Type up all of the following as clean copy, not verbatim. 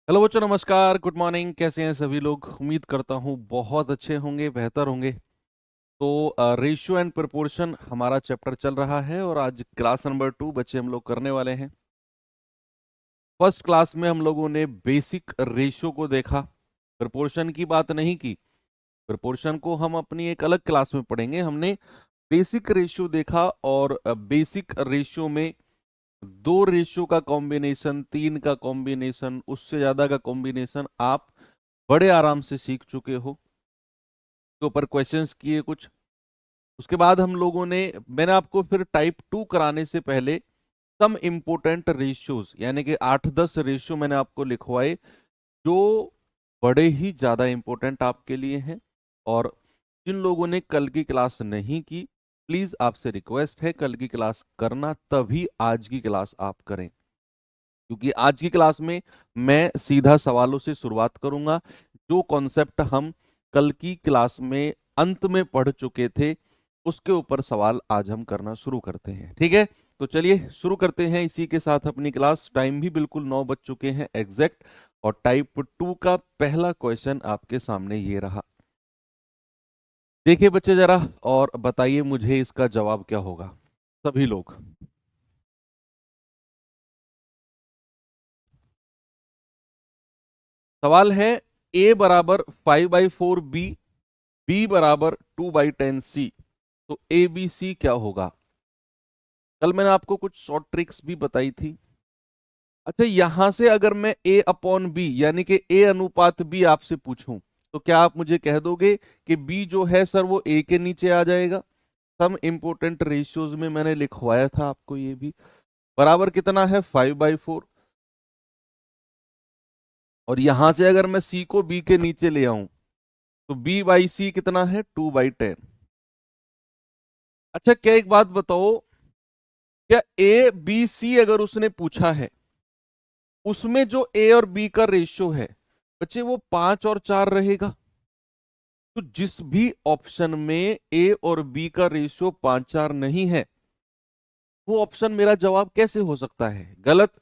Hello बच्चों, नमस्कार, good morning. कैसे हैं सभी लोग? उम्मीद करता हूँ बहुत अच्छे होंगे, बेहतर होंगे। तो रेशियो एंड प्रोपोर्शन हमारा चैप्टर चल रहा है और आज क्लास नंबर 2 बच्चे हम लोग करने वाले हैं। फर्स्ट क्लास में हम लोगों ने बेसिक रेशियो को देखा, प्रोपोर्शन की बात नहीं की। प्रोपोर्शन को हम अपनी एक अलग क्लास में पढ़ेंगे। हमने बेसिक रेशियो देखा और बेसिक रेशियो में दो रेशियो का कॉम्बिनेशन, तीन का कॉम्बिनेशन, उससे ज्यादा का कॉम्बिनेशन आप बड़े आराम से सीख चुके हो। के ऊपर क्वेश्चंस किए कुछ। उसके बाद हम लोगों ने, मैंने आपको फिर टाइप 2 कराने से पहले सम इंपोर्टेंट रेशियोज यानी कि 8-10 रेशियो मैंने आपको लिखवाए जो बड़े ही ज्यादा इंपॉर्टेंट आपके लिए हैं। और जिन लोगों ने कल की क्लास नहीं की, प्लीज आपसे रिक्वेस्ट है कल की क्लास करना, तभी आज की क्लास आप करें। क्योंकि आज की क्लास में मैं सीधा सवालों से शुरुआत करूंगा। जो कॉन्सेप्ट हम कल की क्लास में अंत में पढ़ चुके थे उसके ऊपर सवाल आज हम करना शुरू करते हैं। ठीक है, तो चलिए शुरू करते हैं इसी के साथ अपनी क्लास। टाइम भी बिल्कुल 9 बज चुके हैं एग्जैक्ट। और टाइप 2 का पहला क्वेश्चन आपके सामने ये रहा। देखिए बच्चे जरा, और बताइए मुझे इसका जवाब क्या होगा सभी लोग। सवाल है, ए बराबर 5/4 बी, बी बराबर 2/10 सी, तो ए बी सी क्या होगा? कल मैंने आपको कुछ शॉर्ट ट्रिक्स भी बताई थी। अच्छा, यहां से अगर मैं ए अपॉन बी यानी कि ए अनुपात बी आपसे पूछूं, तो क्या आप मुझे कह दोगे कि बी जो है सर वो ए के नीचे आ जाएगा? सम इंपोर्टेंट रेशियोज में मैंने लिखवाया था आपको ये भी। बराबर कितना है? 5/4। और यहां से अगर मैं सी को बी के नीचे ले आऊं तो बी बाई सी कितना है? 2/10। अच्छा, क्या एक बात बताओ, क्या ए बी सी अगर उसने पूछा है उसमें जो ए और बी का रेशियो है बच्चे वो 5 और 4 रहेगा? तो जिस भी ऑप्शन में ए और बी का रेशियो 5-4 नहीं है वो ऑप्शन मेरा जवाब कैसे हो सकता है? गलत।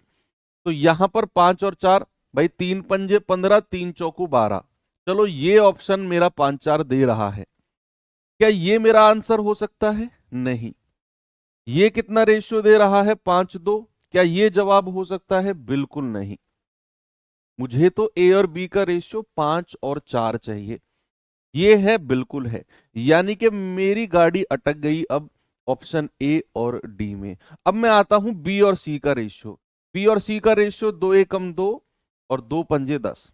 तो यहां पर 5 और 4, भाई 3 पंजे 15, 3 चौकू 12। चलो ये ऑप्शन मेरा 5-4 दे रहा है। क्या ये मेरा आंसर हो सकता है? नहीं। ये कितना रेशियो दे रहा है? 5-2। क्या ये जवाब हो सकता है? बिल्कुल नहीं। मुझे तो ए और बी का रेशियो 5 और 4 चाहिए। ये है, बिल्कुल है। यानी कि मेरी गाड़ी अटक गई अब ऑप्शन ए और डी में। अब मैं आता हूं बी और सी का रेशियो। बी और सी का रेशियो 2 एकम 2 और 2 पंजे 10।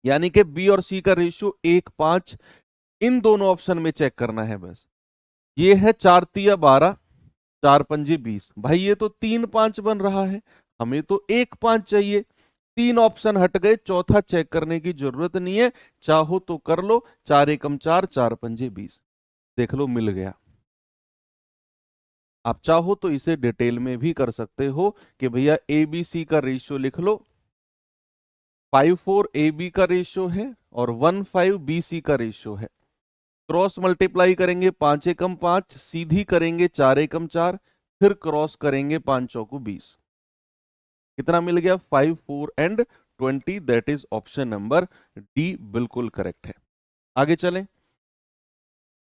यानी कि बी और सी का रेशियो 1-5। इन दोनों ऑप्शन में चेक करना है बस। ये है 4 तिया 12, 4 पंजे 20। भाई ये तो 3-5 बन रहा है, हमें तो 1-5 चाहिए। तीन ऑप्शन हट गए, चौथा चेक करने की जरूरत नहीं है। चाहो तो कर लो, 4 एकम 4, 4 पंजे 20। देख लो, मिल गया। आप चाहो तो इसे डिटेल में भी कर सकते हो कि भैया ए बी सी का रेशियो लिख लो। 5-4 ए बी का रेशियो है और 1-5 बी सी का रेशियो है। क्रॉस मल्टीप्लाई करेंगे, 5 एकम 5, सीधी करेंगे 4 एकम 4, फिर क्रॉस करेंगे 5 चौकू 20। कितना मिल गया? 5, 4 and 20। That is option number D, बिल्कुल करेक्ट है। आगे चलें।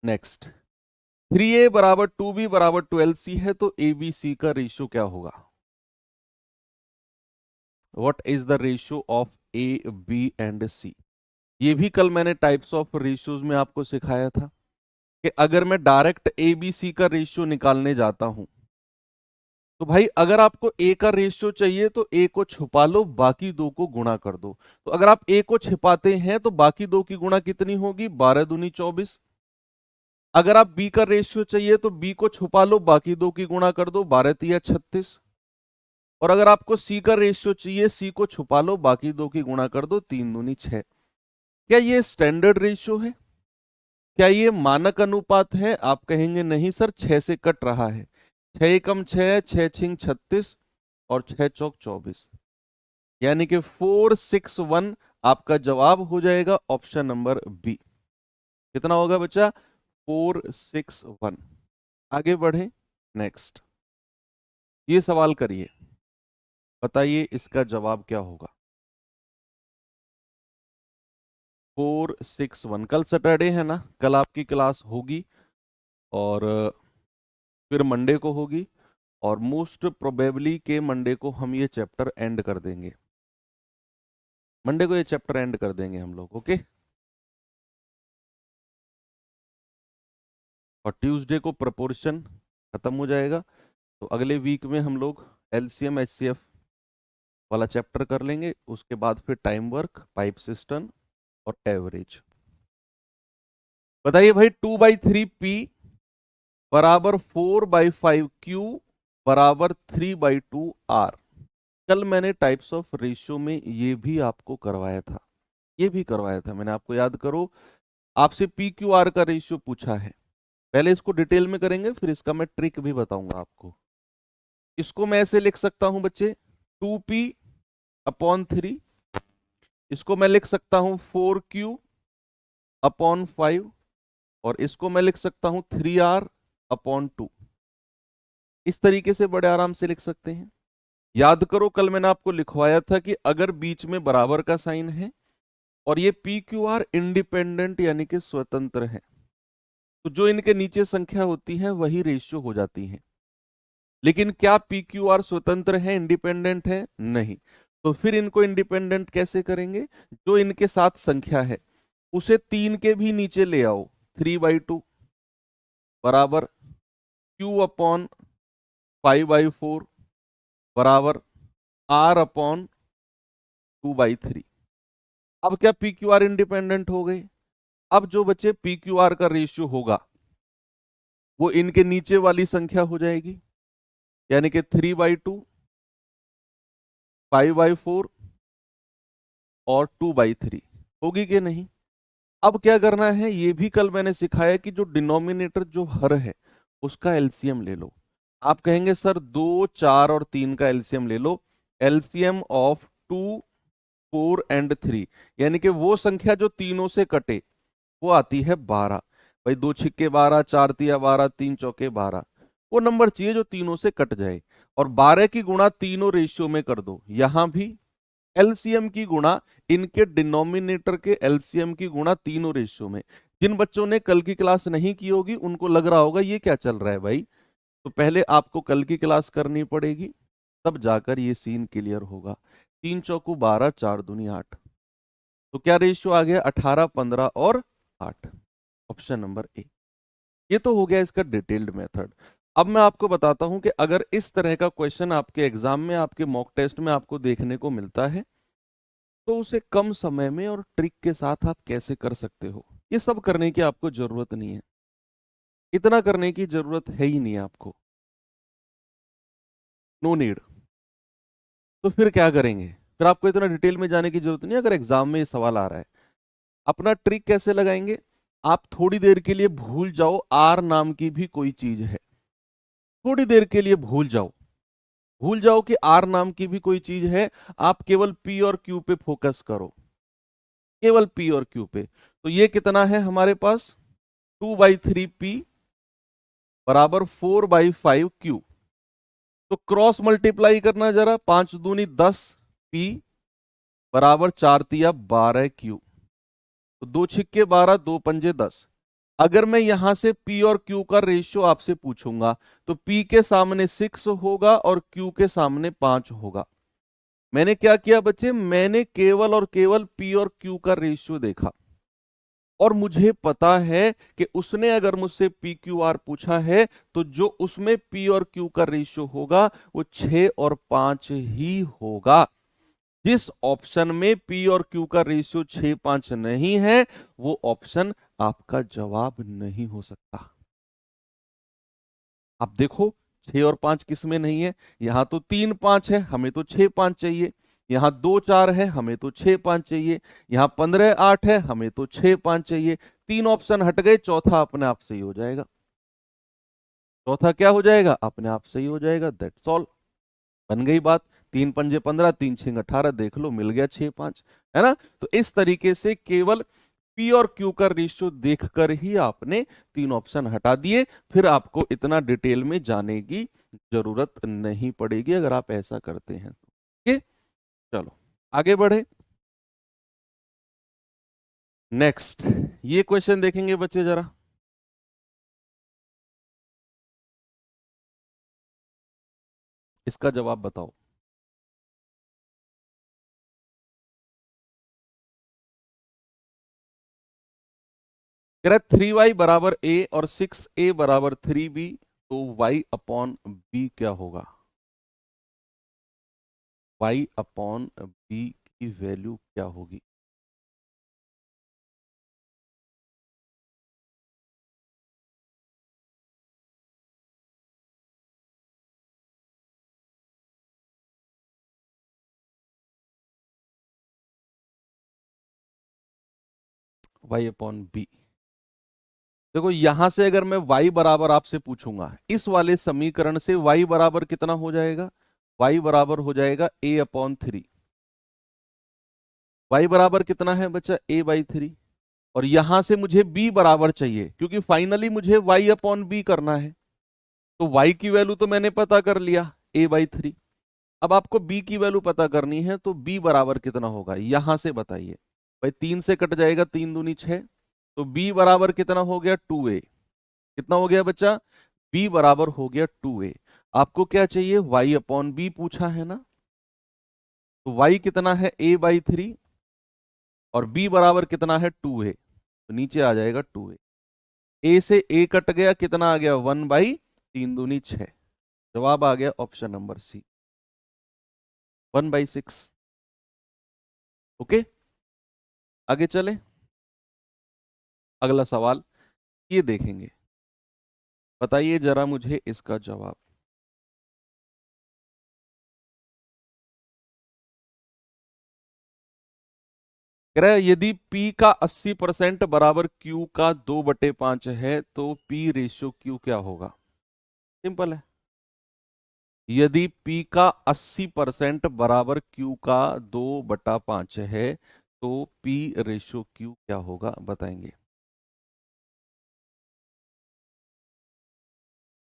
नेक्स्ट, 3a बराबर 2b बराबर 12c है, तो ए बी सी का रेशियो क्या होगा? What is the ratio of A B and C? ये भी कल मैंने टाइप्स ऑफ रेशियोज में आपको सिखाया था कि अगर मैं डायरेक्ट ए बी सी का रेशियो निकालने जाता हूं तो भाई अगर आपको ए का रेशियो चाहिए तो ए को छुपा लो, बाकी दो को गुणा कर दो। तो अगर आप ए को छिपाते हैं तो बाकी दो की गुणा कितनी होगी? 12 दूनी 24। अगर आप बी का रेशियो चाहिए तो बी को छुपा लो, बाकी दो की गुणा कर दो, 12 तिया 36। और अगर आपको सी का रेशियो चाहिए, सी को छुपा लो, बाकी दो की गुणा कर दो, 3 दूनी 6। क्या ये स्टैंडर्ड रेशियो है? क्या ये मानक अनुपात है? आप कहेंगे नहीं सर, 6 से कट रहा है। 6 एकम 6, 6 छिंग 36 और 6 चौक 24। यानी कि 461 आपका जवाब हो जाएगा ऑप्शन नंबर बी। कितना होगा बच्चा? 461। आगे बढ़े। नेक्स्ट, ये सवाल करिए, बताइए इसका जवाब क्या होगा। 461। कल सैटरडे है ना, कल आपकी क्लास होगी और फिर मंडे को होगी, और मोस्ट प्रोबेबली के मंडे को हम ये चैप्टर एंड कर देंगे। मंडे को ये चैप्टर एंड कर देंगे हम लोग, ओके। और ट्यूसडे को प्रोपोर्शन खत्म हो जाएगा, तो अगले वीक में हम लोग एलसीएम एचसीएफ वाला चैप्टर कर लेंगे। उसके बाद फिर टाइम वर्क, पाइप सिस्टम और एवरेज। बताइए भाई, 2/3 P बराबर 4/5 Q बराबर 3/2 R। कल मैंने टाइप्स ऑफ रेशियो में ये भी आपको करवाया था, ये भी करवाया था मैंने आपको, याद करो। आपसे PQR का रेशियो पूछा है, पहले इसको डिटेल में करेंगे, फिर इसका मैं ट्रिक भी बताऊंगा आपको। इसको मैं ऐसे लिख सकता हूं बच्चे, 2P/3। इसको मैं लिख सकता हूं 4Q/5, और इसको मैं लिख सकता हूं 3R/2। इस तरीके से बड़े आराम से लिख सकते हैं। याद करो, कल मैंने आपको लिखवाया था कि अगर बीच में बराबर का साइन है और ये PQR इंडिपेंडेंट यानी कि स्वतंत्र है, तो जो इनके नीचे संख्या होती है वही रेशियो हो जाती है। लेकिन क्या PQR स्वतंत्र है, इंडिपेंडेंट है? नहीं। तो फिर इनको इंडिपेंडेंट कैसे करेंगे? जो इनके साथ संख्या है उसे 3 के भी नीचे ले आओ, 3/2 बराबर Q/5/4 बराबर R/2/3। अब क्या PQR इंडिपेंडेंट हो गए? अब जो बच्चे PQR का रेशियो होगा वो इनके नीचे वाली संख्या हो जाएगी, यानी कि 3/2, 5/4 और 2/3 होगी कि नहीं? अब क्या करना है, ये भी कल मैंने सिखाया कि जो डिनोमिनेटर जो हर है उसका एलसीएम ले लो। आप कहेंगे सर 2, 4 और 3 का एलसीएम ले लो। एलसीएम ऑफ 2, 4 एंड 3, यानी कि वो संख्या जो तीनों से कटे वो आती है 12। भाई 2 छिक्के 12, 4 तिया 12, 3 चौके 12, वो नंबर चाहिए जो तीनों से कट जाए। और 12 की गुणा तीनों रेशियो में कर दो। यहां भी एलसीएम की गुणा इनके डिनोमिनेटर के एलसीएम की गुणा तीनों रेशियो में। जिन बच्चों ने कल की क्लास नहीं की होगी उनको लग रहा होगा ये क्या चल रहा है भाई, तो पहले आपको कल की क्लास करनी पड़ेगी, तब जाकर ये सीन क्लियर होगा। 3 चौकू 12, 4 दूनी 8, तो क्या रेशियो आ गया? 18, 15 और 8। Option number A. ये तो हो गया इसका डिटेल्ड मेथड। अब मैं आपको बताता हूं कि अगर इस तरह का क्वेश्चन आपके एग्जाम में, आपके मॉक टेस्ट में आपको देखने को मिलता है, तो उसे कम समय में और ट्रिक के साथ आप कैसे कर सकते हो। ये सब करने की आपको जरूरत नहीं है, इतना करने की जरूरत है ही नहीं आपको, नो नीड। तो फिर क्या करेंगे? फिर आपको इतना डिटेल में जाने की जरूरत नहीं, अगर एग्जाम में ये सवाल आ रहा है। अपना ट्रिक कैसे लगाएंगे? आप थोड़ी देर के लिए भूल जाओ आर नाम की भी कोई चीज है, थोड़ी देर के लिए भूल जाओ, भूल जाओ कि आर नाम की भी कोई चीज है। आप केवल पी और क्यू पे फोकस करो, केवल पी और क्यू पे। तो ये कितना है हमारे पास? 2/3 P बराबर 4/5 Q। तो क्रॉस मल्टीप्लाई करना जरा, 5 दूनी 10 P बराबर 4 तिया 12 Q। तो 2 छिक्के 12, 2 पंजे 10। अगर मैं यहां से P और Q का रेशियो आपसे पूछूंगा, तो P के सामने 6 होगा और Q के सामने 5 होगा। मैंने क्या किया बच्चे? मैंने केवल और केवल P और Q का रेशियो देखा, और मुझे पता है कि उसने अगर मुझसे PQR पूछा है तो जो उसमें P और Q का रेशियो होगा वो 6 और 5 ही होगा। जिस ऑप्शन में P और Q का रेशियो 6-5 नहीं है, वो ऑप्शन आपका जवाब नहीं हो सकता। आप देखो, 6 और 5 किस में नहीं है? यहां तो 3, 5 है, हमें तो 6, 5 चाहिए। यहां 2, 4 है, हमें तो 6, 5 चाहिए। यहां 15, 8 है, हमें तो 6, 5 चाहिए। 3 ऑप्शन हट गए, चौथा अपने आप सही हो जाएगा। चौथा क्या हो जाएगा? अपने आप सही हो जाएगा। दैट्स ऑल, बन गई बात। 3 पंजे 15, 3 छींग 18, देख लो मिल गया 6, 5, है ना? तो इस तरीके से केवल पी और क्यू का रेशियो देखकर ही आपने 3 ऑप्शन हटा दिए। फिर आपको इतना डिटेल में जाने की जरूरत नहीं पड़ेगी अगर आप ऐसा करते हैं तो। ठीक, चलो आगे बढ़े। नेक्स्ट ये क्वेश्चन देखेंगे बच्चे जरा। इसका जवाब बताओ। कह रहा है 3y बराबर a और 6a बराबर 3b, तो y अपॉन b क्या होगा? y अपॉन b की वैल्यू क्या होगी? y upon b। देखो यहां से अगर मैं y बराबर आपसे पूछूंगा, इस वाले समीकरण से y बराबर कितना हो जाएगा? y बराबर हो जाएगा a अपॉन 3। y बराबर कितना है बच्चा? a by 3। और यहां से मुझे b बराबर चाहिए, क्योंकि फाइनली मुझे y अपॉन b करना है। तो y की वैल्यू तो मैंने पता कर लिया, a बाई 3। अब आपको b की वैल्यू पता करनी है, तो b बराबर कितना होगा यहां से बताइए। भाई 3 से कट जाएगा, 3 दूनी 6, तो b बराबर कितना हो गया? 2a। कितना हो गया बच्चा? b बराबर हो गया 2a। आपको क्या चाहिए? y अपॉन b पूछा है ना, तो y कितना है? a बाई 3, और b बराबर कितना है? 2a, तो नीचे आ जाएगा 2a। a से a कट गया, कितना आ गया? 1/3 दूनी 6। जवाब आ गया ऑप्शन नंबर सी, 1/6। ओके, आगे चले। अगला सवाल ये देखेंगे, बताइए जरा मुझे इसका जवाब। कह रहा है यदि P का 80% बराबर Q का 2/5 है, तो P रेशियो Q क्या होगा? सिंपल है। यदि P का 80% बराबर Q का 2/5 है, तो P रेशियो Q क्या होगा बताएंगे।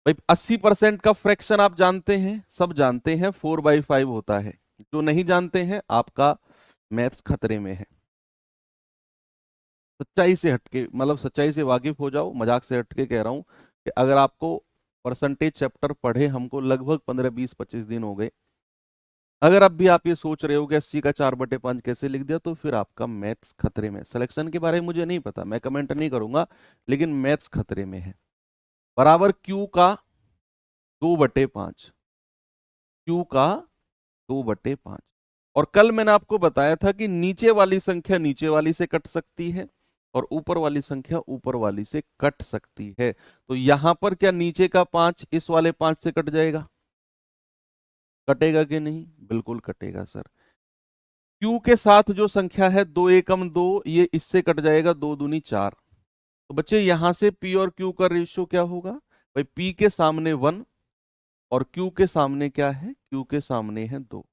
भाई 80% का फ्रैक्शन आप जानते हैं, सब जानते हैं, 4/5 होता है। जो नहीं जानते हैं, आपका मैथ्स खतरे में है। सच्चाई से हटके, मतलब सच्चाई से वाकिफ हो जाओ, मजाक से हटके कह रहा हूं कि अगर आपको परसेंटेज चैप्टर पढ़े हमको लगभग 15 20 25 दिन हो गए, अगर अब भी आप ये सोच रहे हो कि 80 का 4/5 कैसे लिख दिया, तो फिर आपका मैथ्स खतरे में। सिलेक्शन के बारे में मुझे नहीं पता, मैं कमेंट नहीं करूंगा, लेकिन मैथ्स खतरे में है। बराबर क्यू का 2/5, क्यू का 2/5। और कल मैंने आपको बताया था कि नीचे वाली संख्या नीचे वाली से कट सकती है, और ऊपर वाली संख्या ऊपर वाली से कट सकती है। तो यहां पर क्या नीचे का 5 इस वाले 5 से कट जाएगा? कटेगा कि नहीं? बिल्कुल कटेगा सर। क्यू के साथ जो संख्या है 2 एकम 2, ये इससे कट जाएगा, 2 दूनी 4। तो बच्चे यहां से पी और क्यू का रेशियो क्या होगा? भाई पी के सामने 1, और क्यू के सामने क्या है? क्यू के सामने है 2।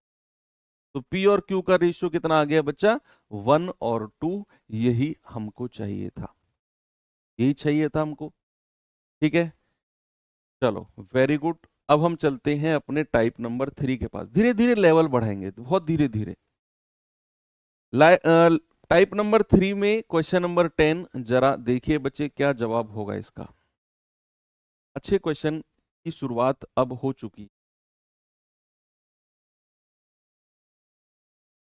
तो पी और क्यू का रेशियो कितना आ गया बच्चा? 1 और 2। यही हमको चाहिए था, यही चाहिए था हमको। ठीक है, चलो वेरी गुड। अब हम चलते हैं अपने टाइप नंबर 3 के पास। धीरे धीरे लेवल बढ़ाएंगे, बहुत धीरे धीरे। टाइप नंबर 3 में क्वेश्चन नंबर 10, जरा देखिए बच्चे क्या जवाब होगा इसका। अच्छे क्वेश्चन की शुरुआत अब हो चुकी।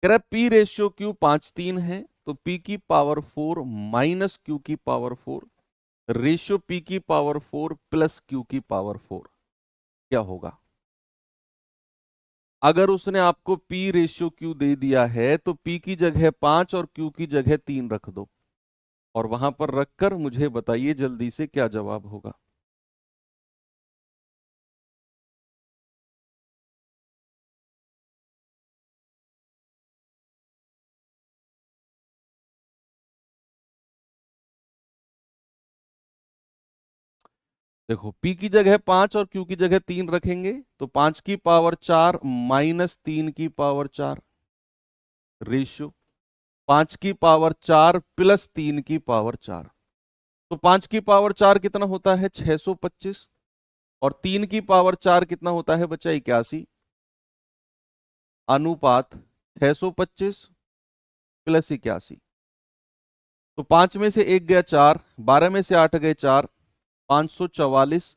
कह रहा है पी रेशियो क्यू 5:3 है, तो पी की पावर 4 माइनस क्यू की पावर 4 रेशियो पी की पावर 4 प्लस क्यू की पावर 4 क्या होगा? अगर उसने आपको P रेशियो Q दे दिया है, तो P की जगह 5 और Q की जगह 3 रख दो, और वहां पर रखकर मुझे बताइए जल्दी से क्या जवाब होगा। देखो P की जगह 5 और Q की जगह 3 रखेंगे, तो 5 की पावर 4 माइनस 3 की पावर 4 रेशियो 5 की पावर 4 प्लस 3 की पावर 4। तो 5 की पावर 4 कितना होता है? 625। और 3 की पावर 4 कितना होता है बच्चा? 81। अनुपात 625 प्लस 81। तो 5 में से 1 गया 4, 12 में से 8 गए 4, 544,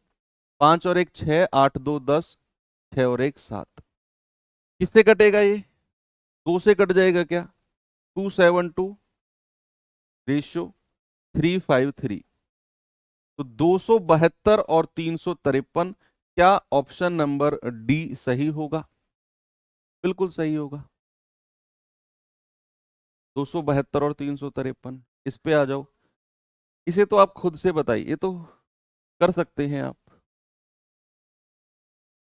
5 और 1 6, 8 2 10, 6 और 1 7। किससे कटेगा ये? 2 से कट जाएगा क्या? 272 रेशियो 353। तो 272 और 353, क्या ऑप्शन नंबर डी सही होगा? बिल्कुल सही होगा। 272 और 353, इस पे आ जाओ। इसे तो आप खुद से बताइए, ये तो कर सकते हैं आप।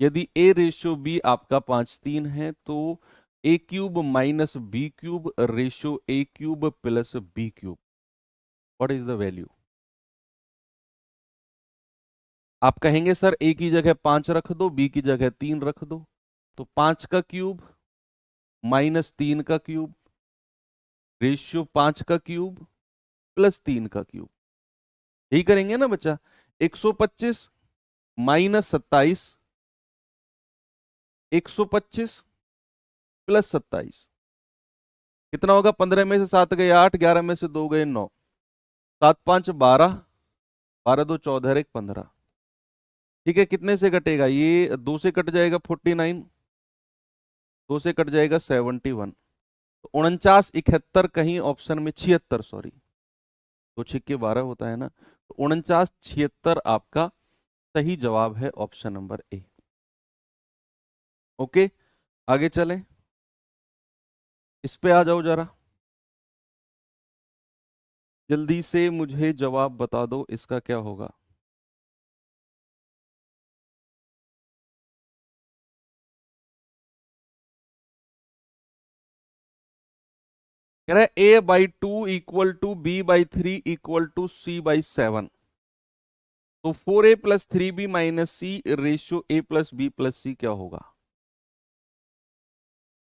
यदि ए रेशियो बी आपका 5:3 है तो A cube minus B cube ratio A cube plus B cube, what is the value? आप कहेंगे सर ए की जगह 5 रख दो, बी की जगह 3 रख दो। तो 5 का क्यूब माइनस 3 का क्यूब रेशियो 5 का क्यूब प्लस 3 का क्यूब, यही करेंगे ना बच्चा। 125 माइनस 27, 125 प्लस 27 कितना होगा? 15 में से 7 गए 8, 11 में से 2 गए 9, 7 5 12, 12 2 14 1 15। ठीक है, कितने से कटेगा ये? 2 से कट जाएगा 49, 2 से कट जाएगा 71। तो 49 71 कहीं ऑप्शन में 76, सॉरी 2 छिक्के 12 होता है ना, तो 49 76 आपका सही जवाब है, ऑप्शन नंबर ए। ओके, आगे चलें, इस पे आ जाओ जरा, जल्दी से मुझे जवाब बता दो इसका क्या होगा। कह रहा है a/2 equal to b/3 equal to c/7। तो 4a plus 3b minus C ratio a plus B plus C क्या होगा?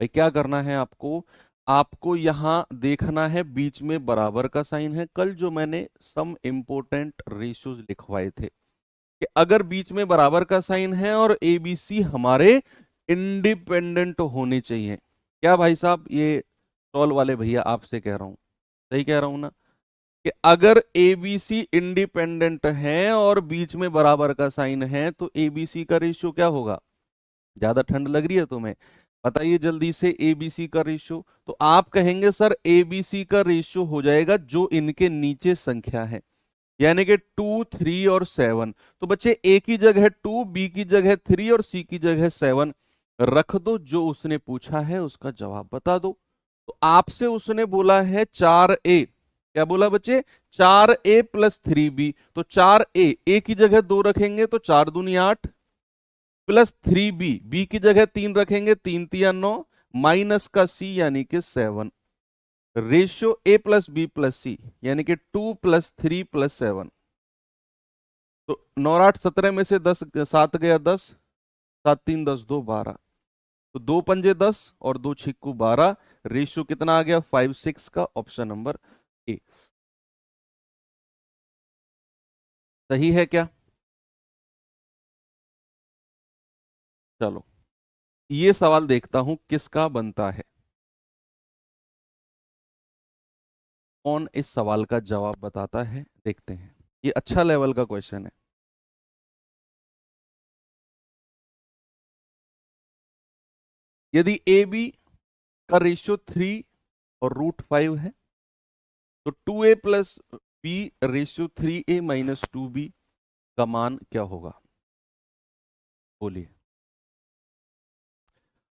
भाई क्या करना है आपको? आपको यहां देखना है बीच में बराबर का साइन है। कल जो मैंने सम इंपोर्टेंट रेशियोज लिखवाए थे कि अगर बीच में बराबर का साइन है और ए बी सी हमारे इंडिपेंडेंट होने चाहिए। क्या भाई साहब, ये सॉल्व वाले भैया आपसे कह रहा हूं, सही कह रहा हूं ना? कि अगर ए बी सी इंडिपेंडेंट है और बीच में बराबर का साइन है तो ए बी सी का रेशियो क्या होगा? ज्यादा ठंड लग रही है तुम्हें? बताइए जल्दी से, ए बी सी का रेशियो। तो आप कहेंगे सर ए बी सी का रेशियो हो जाएगा जो इनके नीचे संख्या है, यानी कि 2 3 और 7। तो बच्चे ए की जगह 2, बी की जगह 3 और सी की जगह 7 रख दो, जो उसने पूछा है उसका जवाब बता दो। तो आपसे उसने बोला है 4a, क्या बोला बच्चे? 4a plus 3b। तो 4a की जगह 2 रखेंगे तो 4 दूनी 8 प्लस 3b, बी की जगह 3 रखेंगे 3 तिया 9 माइनस का c यानी कि 7 ratio a plus B plus C यानी कि 2 प्लस 3 प्लस 7। तो 9 8 17 में से 10 7 गया 10, 7 3 10 2 12। तो 2 पंजे 10 और 2 छिक्कू 12, रेशियो कितना आ गया? 5 6 का, ऑप्शन नंबर ए सही है क्या? चलो ये सवाल देखता हूं किसका बनता है, कौन इस सवाल का जवाब बताता है, देखते हैं। ये अच्छा लेवल का क्वेश्चन है। यदि ए बी का रेशियो 3 और √5 है तो 2a plus B ratio 3a minus 2b का मान क्या होगा? बोलिए।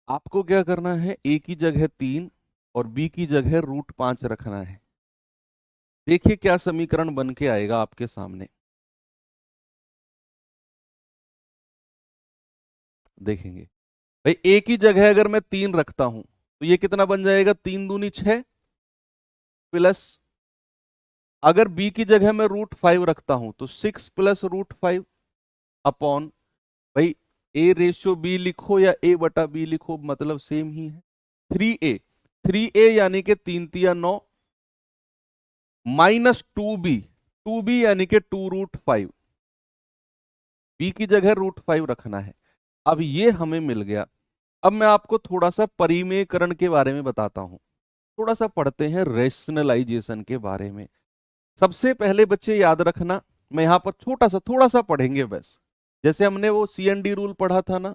आपको क्या करना है? ए की जगह 3 और बी की जगह √5 रखना है। देखिए क्या समीकरण बन के आएगा आपके सामने, देखेंगे। भाई ए की जगह अगर मैं 3 रखता हूं तो ये कितना बन जाएगा? 3 दूनी 6 प्लस, अगर बी की जगह मैं √5 रखता हूं तो 6 प्लस √5 अपॉन, भाई ए रेशियो बी लिखो या ए बटा बी लिखो मतलब सेम ही है। 3a, 3a यानी कि 3 तिया 9 माइनस 2b, 2b यानी कि 2√5, बी की जगह √5 रखना है। अब ये हमें मिल गया। अब मैं आपको थोड़ा सा परिमेयकरण के बारे में बताता हूं, थोड़ा सा पढ़ते हैं रेशनलाइजेशन के बारे में। सबसे पहले बच्चे याद रखना, मैं यहां पर थोड़ा सा पढ़ेंगे बस, जैसे हमने वो CND रूल पढ़ा था ना,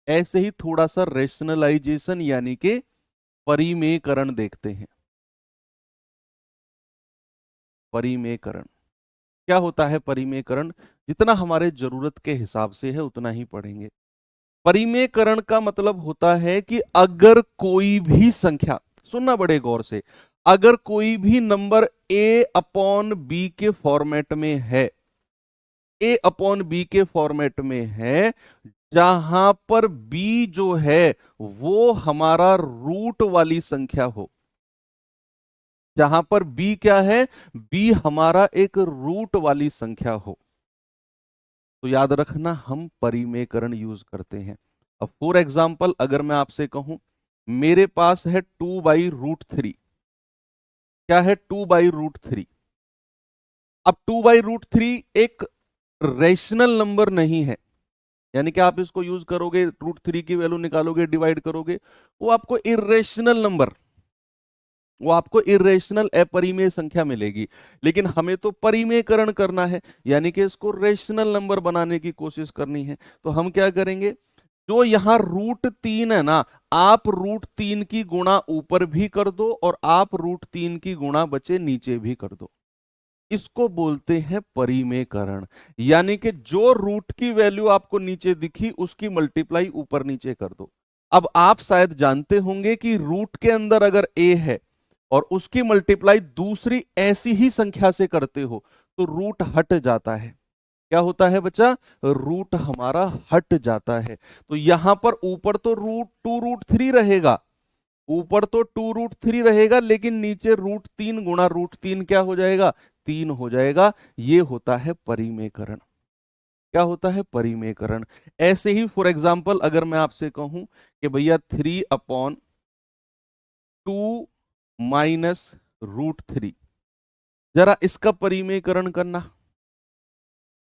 ऐसे ही थोड़ा सा रेशनलाइजेशन यानी कि परिमेयकरण देखते हैं। परिमेयकरण क्या होता है? परिमेयकरण जितना हमारे जरूरत के हिसाब से है उतना ही पढ़ेंगे। परिमेयकरण का मतलब होता है कि अगर कोई भी संख्या, सुनना बड़े गौर से, अगर कोई भी नंबर a अपॉन बी के फॉर्मेट में है, a अपॉन बी के फॉर्मेट में है, जहां पर b जो है वो हमारा रूट वाली संख्या हो, जहां पर b क्या है, b हमारा एक रूट वाली संख्या हो, तो याद रखना हम परिमेयकरण यूज करते हैं। अब फॉर एग्जाम्पल अगर मैं आपसे कहूं मेरे पास है 2/√3, क्या है 2/√3, अब 2/√3 एक रेशनल नंबर नहीं है, यानी कि आप इसको यूज करोगे, √3 की वैल्यू निकालोगे, डिवाइड करोगे, वो आपको इरेशनल नंबर, वो आपको इरेशनल अपरिमेय संख्या मिलेगी। लेकिन हमें तो परिमेयकरण करना है, यानी कि इसको रेशनल नंबर बनाने की कोशिश करनी है। तो हम क्या करेंगे, जो यहां √3 है ना, आप √3 की गुणा ऊपर भी कर दो और आप √3 की गुणा बचे नीचे भी कर दो, इसको बोलते हैं परिमेयकरण। यानी कि जो रूट की वैल्यू आपको नीचे दिखी उसकी मल्टीप्लाई ऊपर नीचे कर दो। अब आप शायद जानते होंगे कि रूट के अंदर अगर a है और उसकी मल्टीप्लाई दूसरी ऐसी ही संख्या से करते हो तो रूट हट जाता है। क्या होता है बच्चा? रूट हमारा हट जाता है। तो यहां पर ऊपर तो √2√3 रहेगा, ऊपर तो 2√3 रहेगा, लेकिन नीचे √3 गुणा √3 क्या हो जाएगा? 3 हो जाएगा। ये होता है परिमेयकरण। क्या होता है? परिमेयकरण। ऐसे ही फॉर एग्जाम्पल अगर मैं आपसे कहूं कि भैया 3/2 - √3, जरा इसका परिमेयकरण करना।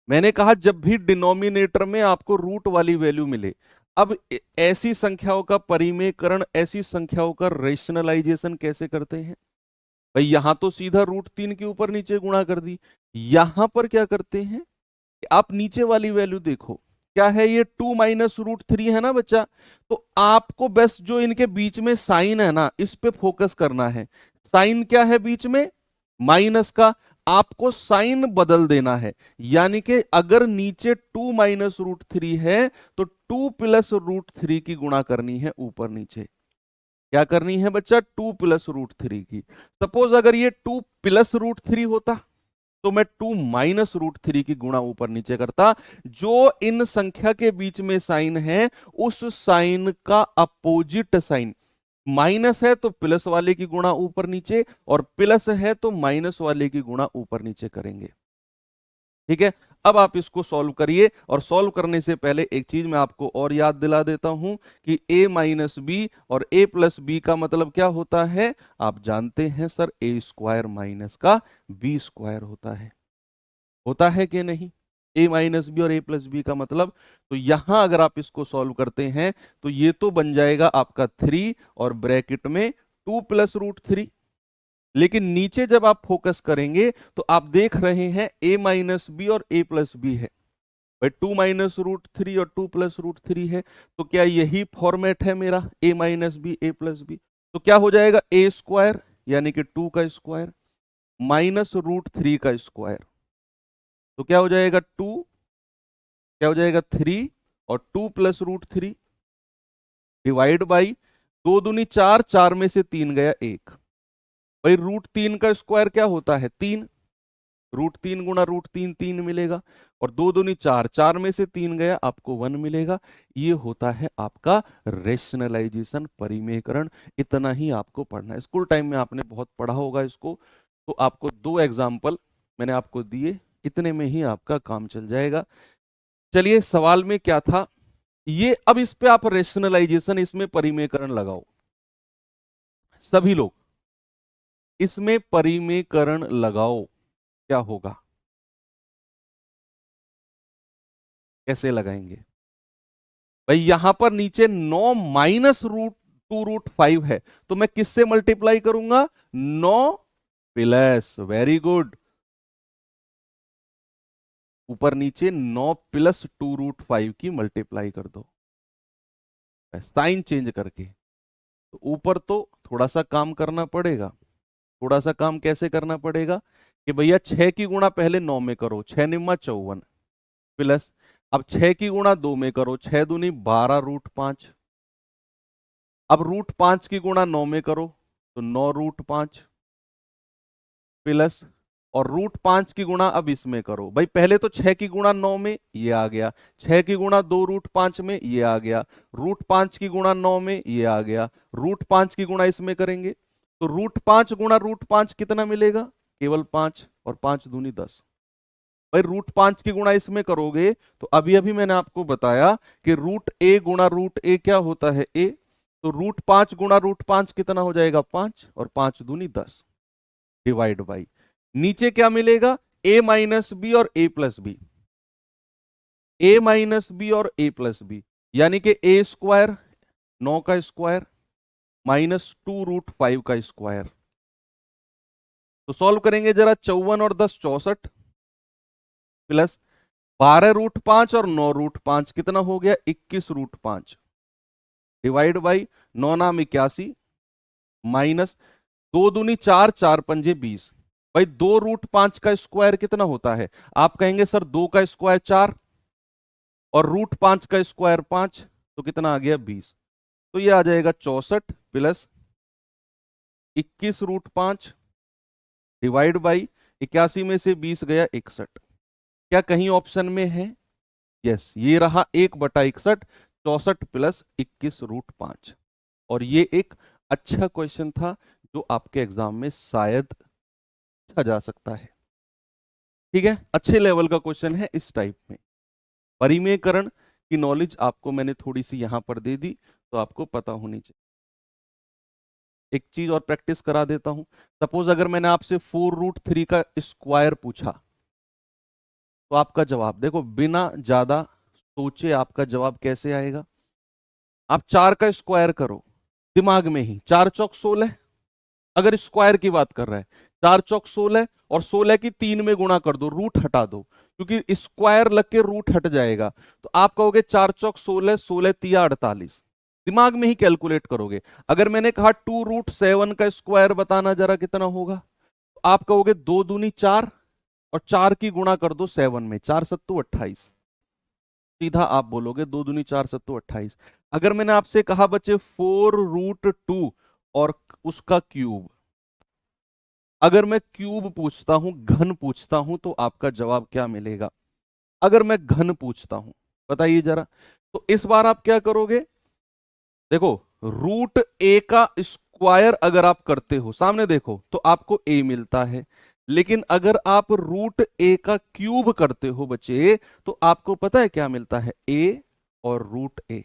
मैंने कहा जब भी डिनोमिनेटर में आपको रूट वाली वैल्यू मिले, अब ऐसी संख्याओं का परिमेयकरण, ऐसी संख्याओं का रेशनलाइजेशन कैसे करते हैं? भाई यहां तो सीधा √3 के ऊपर नीचे गुणा कर दी, यहां पर क्या करते हैं कि आप नीचे वाली वैल्यू देखो, क्या है ये? 2 - √3 है ना बच्चा। तो आपको बस जो इनके बीच में साइन है ना, इस पे फोकस करना है। साइन क्या है बीच में? माइनस का। आपको साइन बदल देना है, यानी कि अगर नीचे 2 - √3 है तो 2 + √3 की गुणा करनी है ऊपर नीचे। क्या करनी है बच्चा? 2 + √3 की। सपोज अगर ये 2 + √3 होता तो मैं 2 - √3 की गुणा ऊपर नीचे करता। जो इन संख्या के बीच में साइन है उस साइन का अपोजिट साइन, माइनस है तो प्लस वाले की गुणा ऊपर नीचे, और प्लस है तो माइनस वाले की गुणा ऊपर नीचे करेंगे। ठीक है, अब आप इसको सॉल्व करिए, और सॉल्व करने से पहले एक चीज मैं आपको और याद दिला देता हूं कि a - b और a+b का मतलब क्या होता है? आप जानते हैं सर, a² माइनस का b² होता है कि नहीं? a - b और a+b का मतलब, तो यहां अगर आप इसको सॉल्व करते हैं तो ये तो बन जाएगा आपका 3 और ब्रैकेट में 2 + √3। लेकिन नीचे जब आप फोकस करेंगे तो आप देख रहे हैं a - b और a+b है। भाई 2 - √3 और 2 + √3 है, तो क्या यही फॉर्मेट है मेरा? a - b a+b, तो क्या हो जाएगा? a² यानी कि 2 का स्क्वायर माइनस √3 का स्क्वायर, तो क्या हो जाएगा? 2, क्या हो जाएगा? 3, और 2 + √3 डिवाइड बाई 2 दूनी 4, 4 में से 3 गया 1। भाई √3 का स्क्वायर क्या होता है? 3, √3 गुणा √3 3 मिलेगा, और 2 दूनी 4, 4 में से 3 गया, आपको 1 मिलेगा। ये होता है आपका रेशनलाइजेशन, परिमेयकरण। इतना ही आपको पढ़ना है, स्कूल टाइम में आपने बहुत पढ़ा होगा इसको। तो आपको 2 एग्जाम्पल मैंने आपको दिए, इतने में ही आपका काम चल जाएगा। चलिए सवाल में क्या था ये, अब इस पे आप रेशनलाइजेशन, इसमें परिमेयकरण लगाओ। सभी लोग इसमें परिमेयकरण लगाओ, क्या होगा? कैसे लगाएंगे? भाई यहां पर नीचे 9 - √2 2√5 है, तो मैं किससे मल्टीप्लाई करूंगा? 9 प्लस, वेरी गुड, ऊपर नीचे 9 प्लस 2√5 की मल्टीप्लाई कर दो, साइन चेंज करके। तो ऊपर तो थोड़ा सा काम करना पड़ेगा। थोड़ा सा काम कैसे करना पड़ेगा कि भैया 6 की गुणा पहले 9 में करो, 6 निम्मा 54 प्लस, अब 6 की गुणा 2 में करो, 6 दूनी 12√5, अब √5 की गुणा 9 में करो तो 9√5 प्लस, और √5 की गुणा अब इसमें करो भाई, पहले तो 6 की गुणा 9 में ये आ गया, 6 की गुणा 2√5 में ये आ गया, √5 की गुणा 9 में ये आ गया, √5 की गुणा इसमें करेंगे तो √5 गुणा √5 कितना मिलेगा? केवल 5, और 5 दूनी 10। भाई √5 की गुणा इसमें करोगे तो अभी अभी मैंने आपको बताया कि √a गुणा √a क्या होता है? a। तो √5 गुणा √5 कितना हो जाएगा? 5, और 5 दूनी 10 डिवाइड बाई, नीचे क्या मिलेगा? a माइनस बी और a plus b, a minus b और a प्लस बी, यानी कि a स्क्वायर 9 का स्क्वायर माइनस 2√5 का स्क्वायर। तो सॉल्व करेंगे जरा, 54 और 10 64 प्लस 12√5 और 9√5 कितना हो गया? 21√5 डिवाइड बाई 9 नाम 81 माइनस 2 दूनी 4, 4 पंजे 20। भाई 2√5 का स्क्वायर कितना होता है? आप कहेंगे सर 2 का स्क्वायर 4 और √5 का स्क्वायर 5, तो कितना आ गया? 20। तो ये आ जाएगा 64 प्लस 21√5 डिवाइड बाई 81 में से 20 गया 61। क्या कहीं ऑप्शन में है? यस, ये रहा 1/61, 64 प्लस 21√5। और ये एक अच्छा क्वेश्चन था जो आपके एग्जाम में शायद पूछा जा सकता है। ठीक है, अच्छे लेवल का क्वेश्चन है इस टाइप में। परिमेयकरण की नॉलेज आपको मैंने थोड़ी सी यहां पर दे दी, तो आपको पता होनी चाहिए। एक चीज और प्रैक्टिस करा देता हूं। सपोज अगर मैंने आपसे 4√3 का स्क्वायर पूछा, तो आपका जवाब देखो, बिना ज्यादा सोचे आपका जवाब कैसे आएगा? आप 4 का स्क्वायर करो दिमाग में ही, 4 चौक 16, अगर स्क्वायर की बात कर रहा है 4 चौक 16, और 16 की 3 में गुणा कर दो, रूट हटा दो, क्योंकि स्क्वायर लग के रूट हट जाएगा। तो आप कहोगे 4 चौक 16, 16 तिया 48, दिमाग में ही कैलकुलेट करोगे। अगर मैंने कहा 2√7 का स्क्वायर बताना जरा कितना होगा, तो आप कहोगे 2 दूनी 4, और 4 की गुणा कर दो 7 में, 4 सत्तू 28, सीधा आप बोलोगे 2 दूनी 4 सत्तू 28। अगर मैंने आपसे कहा बच्चे 4√2 और उसका क्यूब, अगर मैं क्यूब पूछता हूं, घन पूछता हूं, तो आपका जवाब क्या मिलेगा? अगर मैं घन पूछता हूं, बताइए जरा। तो इस बार आप क्या करोगे? देखो, √a का स्क्वायर अगर आप करते हो, सामने देखो, तो आपको a मिलता है। लेकिन अगर आप √a का क्यूब करते हो बच्चे, तो आपको पता है क्या मिलता है? a और √a,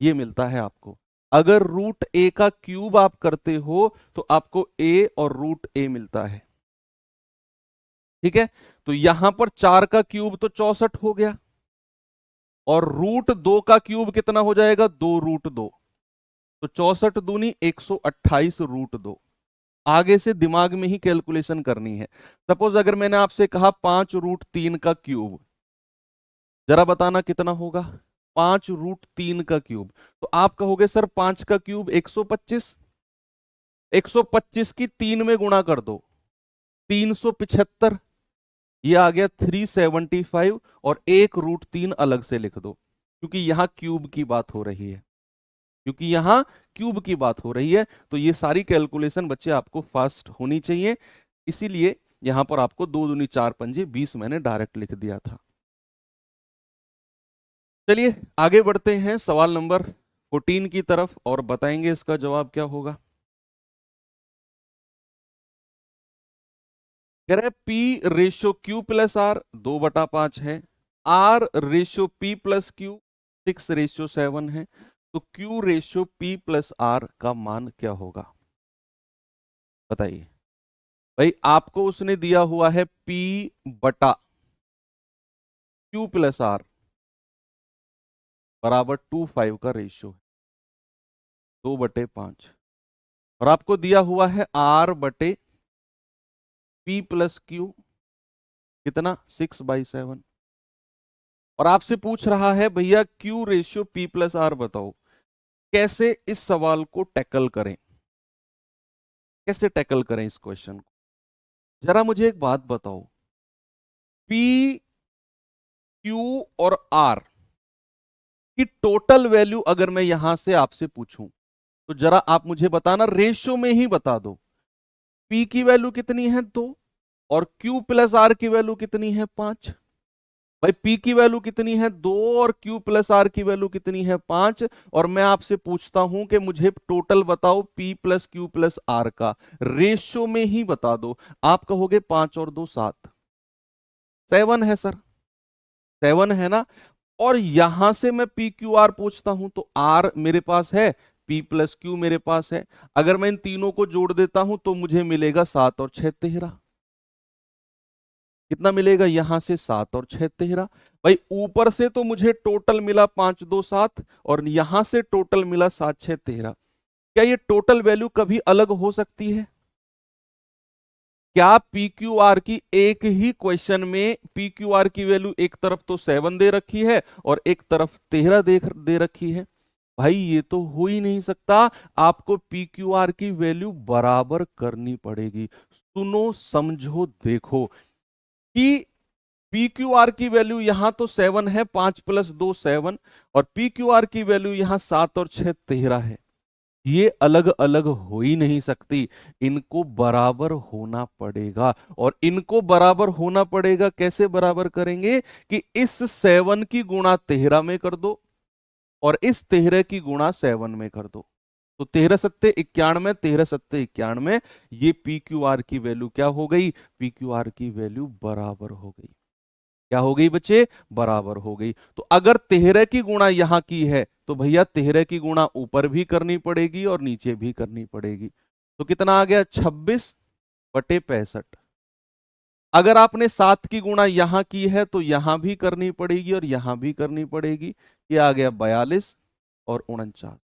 ये मिलता है आपको। अगर √a का क्यूब आप करते हो तो आपको a और √a मिलता है। ठीक है, तो यहां पर 4 का क्यूब तो 64 हो गया, और √2 का क्यूब कितना हो जाएगा? 2√2, तो 64 दूनी 128 √2। आगे से दिमाग में ही कैलकुलेशन करनी है। सपोज अगर मैंने आपसे कहा 5√3 का क्यूब, जरा बताना कितना होगा? 5√3 का क्यूब, तो आप कहोगे सर 5 का क्यूब 125, 125 की 3 में गुणा कर दो, 375, ये आ गया 375, और 1√3 अलग से लिख दो, क्योंकि यहां क्यूब की बात हो रही है, क्योंकि यहां क्यूब की बात हो रही है। तो ये सारी कैलकुलेशन बच्चे आपको फास्ट होनी चाहिए, इसीलिए यहां पर आपको 2 दूनी 4 पंजे 20 मैंने डायरेक्ट लिख दिया था। चलिए आगे बढ़ते हैं सवाल नंबर 14 की तरफ, और बताएंगे इसका जवाब क्या होगा। कह रहे P/Q+R 2/5 है, R/P+Q 6/7 है, तो Q/P+R का मान क्या होगा? बताइए भाई, आपको उसने दिया हुआ है P/Q+R बराबर 2:5 का रेशियो है। 2/5 और आपको दिया हुआ है R/P+Q कितना 6/7 और आपसे पूछ रहा है भैया Q/P+R बताओ। कैसे इस सवाल को टैकल करें, कैसे टैकल करें इस क्वेश्चन को? जरा मुझे एक बात बताओ, P, Q और R की टोटल वैल्यू अगर मैं यहां से आपसे पूछूं तो जरा आप मुझे बताना, रेशियो में ही बता दो। P की वैल्यू कितनी है 2 और Q+R की वैल्यू कितनी है 5। भाई P की वैल्यू कितनी है 2 और Q+R की वैल्यू कितनी है 5 और मैं आपसे पूछता हूं कि मुझे टोटल बताओ P+Q+R का, रेशियो में ही बता दो। आप कहोगे 5 और 2 7, 7 है सर, 7 है ना। और यहां से मैं PQR पूछता हूं तो R मेरे पास है, P+Q मेरे पास है। अगर मैं इन तीनों को जोड़ देता हूं तो मुझे मिलेगा 7 और 6 13। कितना मिलेगा यहां से 7 और 6 13। भाई ऊपर से तो मुझे टोटल मिला 5 2 7 और यहां से टोटल मिला 7 6 13। क्या ये टोटल वैल्यू कभी अलग हो सकती है? क्या PQR की एक ही क्वेश्चन में PQR की वैल्यू एक तरफ तो 7 दे रखी है और एक तरफ 13 दे रखी है? भाई ये तो हो ही नहीं सकता। आपको PQR की वैल्यू बराबर करनी पड़ेगी। सुनो समझो देखो कि PQR की वैल्यू यहां तो 7 है, 5 + 2 7 और PQR की वैल्यू यहां 7 और 6 13 है। ये अलग अलग हो ही नहीं सकती, इनको बराबर होना पड़ेगा। और इनको बराबर होना पड़ेगा, कैसे बराबर करेंगे कि इस 7 की गुणा 13 में कर दो और इस 13 की गुणा 7 में कर दो। तो 13 सत्ते 91, 13 सत्ते 91, ये PQR की वैल्यू क्या हो गई? PQR की वैल्यू बराबर हो गई। क्या हो गई बच्चे? बराबर हो गई। तो अगर 13 की गुणा यहां की है तो भैया 13 की गुणा ऊपर भी करनी पड़ेगी और नीचे भी करनी पड़ेगी। तो कितना आ गया? 26/65। अगर आपने 7 की गुणा यहां की है तो यहां भी करनी पड़ेगी और यहां भी करनी पड़ेगी। ये आ गया 42 और 49।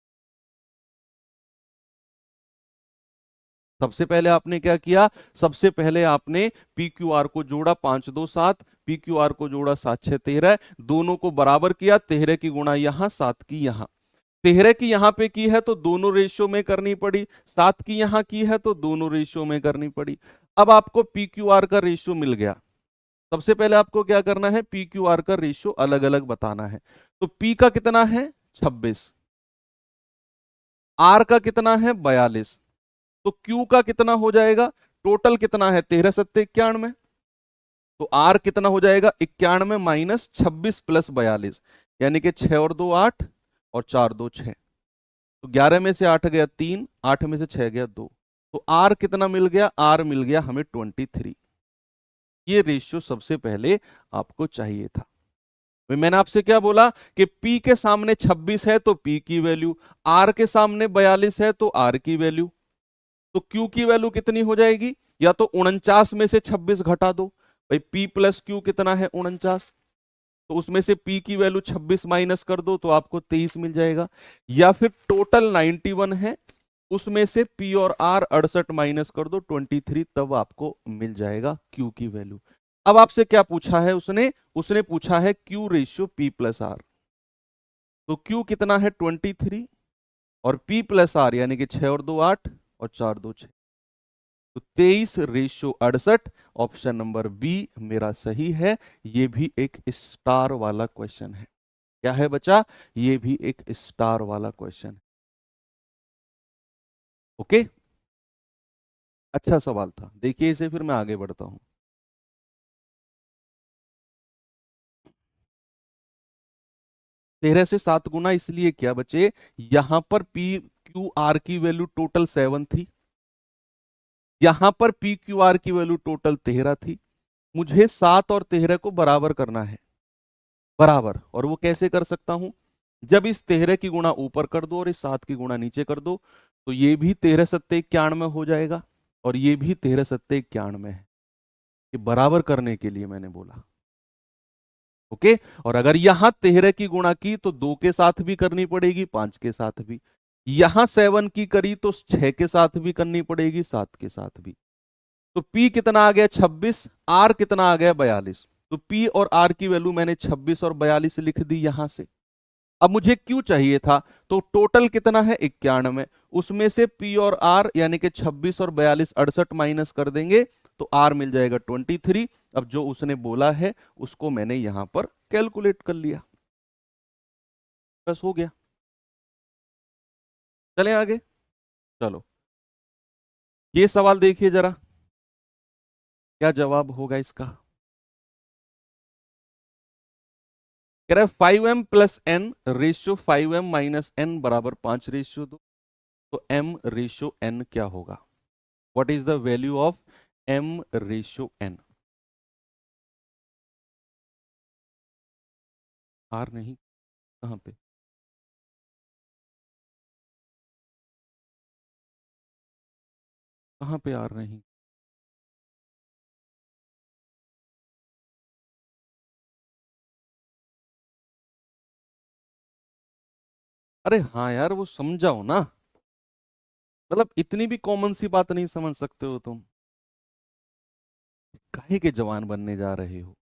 सबसे पहले आपने क्या किया? सबसे पहले आपने PQR को जोड़ा 5 2 7, PQR को जोड़ा 7 6 13, दोनों को बराबर किया। 13 की गुणा यहां, 7 की यहां। 13 की यहां पे की है तो दोनों रेशियो में करनी पड़ी, 7 की यहां की है तो दोनों रेशियो में करनी पड़ी। अब आपको PQR का रेशियो मिल गया। सबसे पहले आपको क्या करना है? PQR का रेशियो अलग अलग बताना है। तो P का कितना है? 26। R का कितना है? 42। तो Q का कितना हो जाएगा? टोटल कितना है? 13 सत्ते 91। तो R कितना हो जाएगा? 91 माइनस 26 प्लस 42, यानी कि 6 और 2 8 और 4 2 6। तो 11 में से 8 गया 3, 8 में से 6 गया 2। तो R कितना मिल गया? R मिल गया हमें 23। ये रेशियो सबसे पहले आपको चाहिए था। मैंने आपसे क्या बोला कि P के सामने 26 है तो P की वैल्यू, R के सामने 42 है तो R की वैल्यू। तो Q की वैल्यू कितनी हो जाएगी? या तो 49 में से 26 घटा दो। भाई P+Q कितना है? 49। तो उसमें से P की वैल्यू 26 माइनस कर दो तो आपको 23 मिल जाएगा। या फिर टोटल 91 है, उसमें से P और R 68 माइनस कर दो 23, तब आपको मिल जाएगा Q की वैल्यू। अब आपसे क्या पूछा है उसने? उसने पूछा है Q/P+R। तो Q कितना है? 23 और P+R यानी कि 6 और 2 8 और 4 2 6। तो 23/68। ऑप्शन नंबर बी मेरा सही है। ये भी एक स्टार वाला क्वेश्चन है। क्या है बच्चा? ये भी एक स्टार वाला क्वेश्चन है। ओके, अच्छा सवाल था। देखिए इसे, फिर मैं आगे बढ़ता हूं। 13 से 7 गुना इसलिए किया बच्चे, यहां पर PQR की वैल्यू टोटल 7 थी, यहां पर PQR की वैल्यू टोटल 13 थी। मुझे 7 और 13 को बराबर करना है, बराबर। और वो कैसे कर सकता हूं? जब इस 13 की गुणा ऊपर कर दो और इस 7 की गुणा नीचे कर दो तो ये भी 13 सत्ते 91 हो जाएगा और ये भी 13 सत्ते 91 है। ये बराबर करने के लिए मैंने बोला। ओके, और अगर यहां 13 की गुणा की तो 2 के साथ भी करनी पड़ेगी, 5 के साथ भी। यहां 7 की करी तो 6 के साथ भी करनी पड़ेगी, 7 के साथ भी। तो P कितना आ गया 26, R कितना आ गया 42। तो P और R की वैल्यू मैंने 26 और 42 लिख दी यहां से। अब मुझे Q चाहिए था, तो टोटल कितना है 91, उसमें से P और R यानी कि 26 और 42 68 माइनस कर देंगे तो R मिल जाएगा 23। अब जो उसने बोला है उसको मैंने यहां पर कैलकुलेट कर लिया, बस हो गया। चलें आगे। चलो ये सवाल देखिए जरा, क्या जवाब होगा इसका। कह रहा है 5m plus n ratio 5m minus n बराबर 5:2। तो m रेशियो n क्या होगा? What is the value of m ratio n? r नहीं, कहां पे? कहां पे r नहीं? अरे हाँ यार, वो समझाओ ना, मतलब इतनी भी कॉमन सी बात नहीं समझ सकते हो तुम? काहे के जवान बनने जा रहे हो?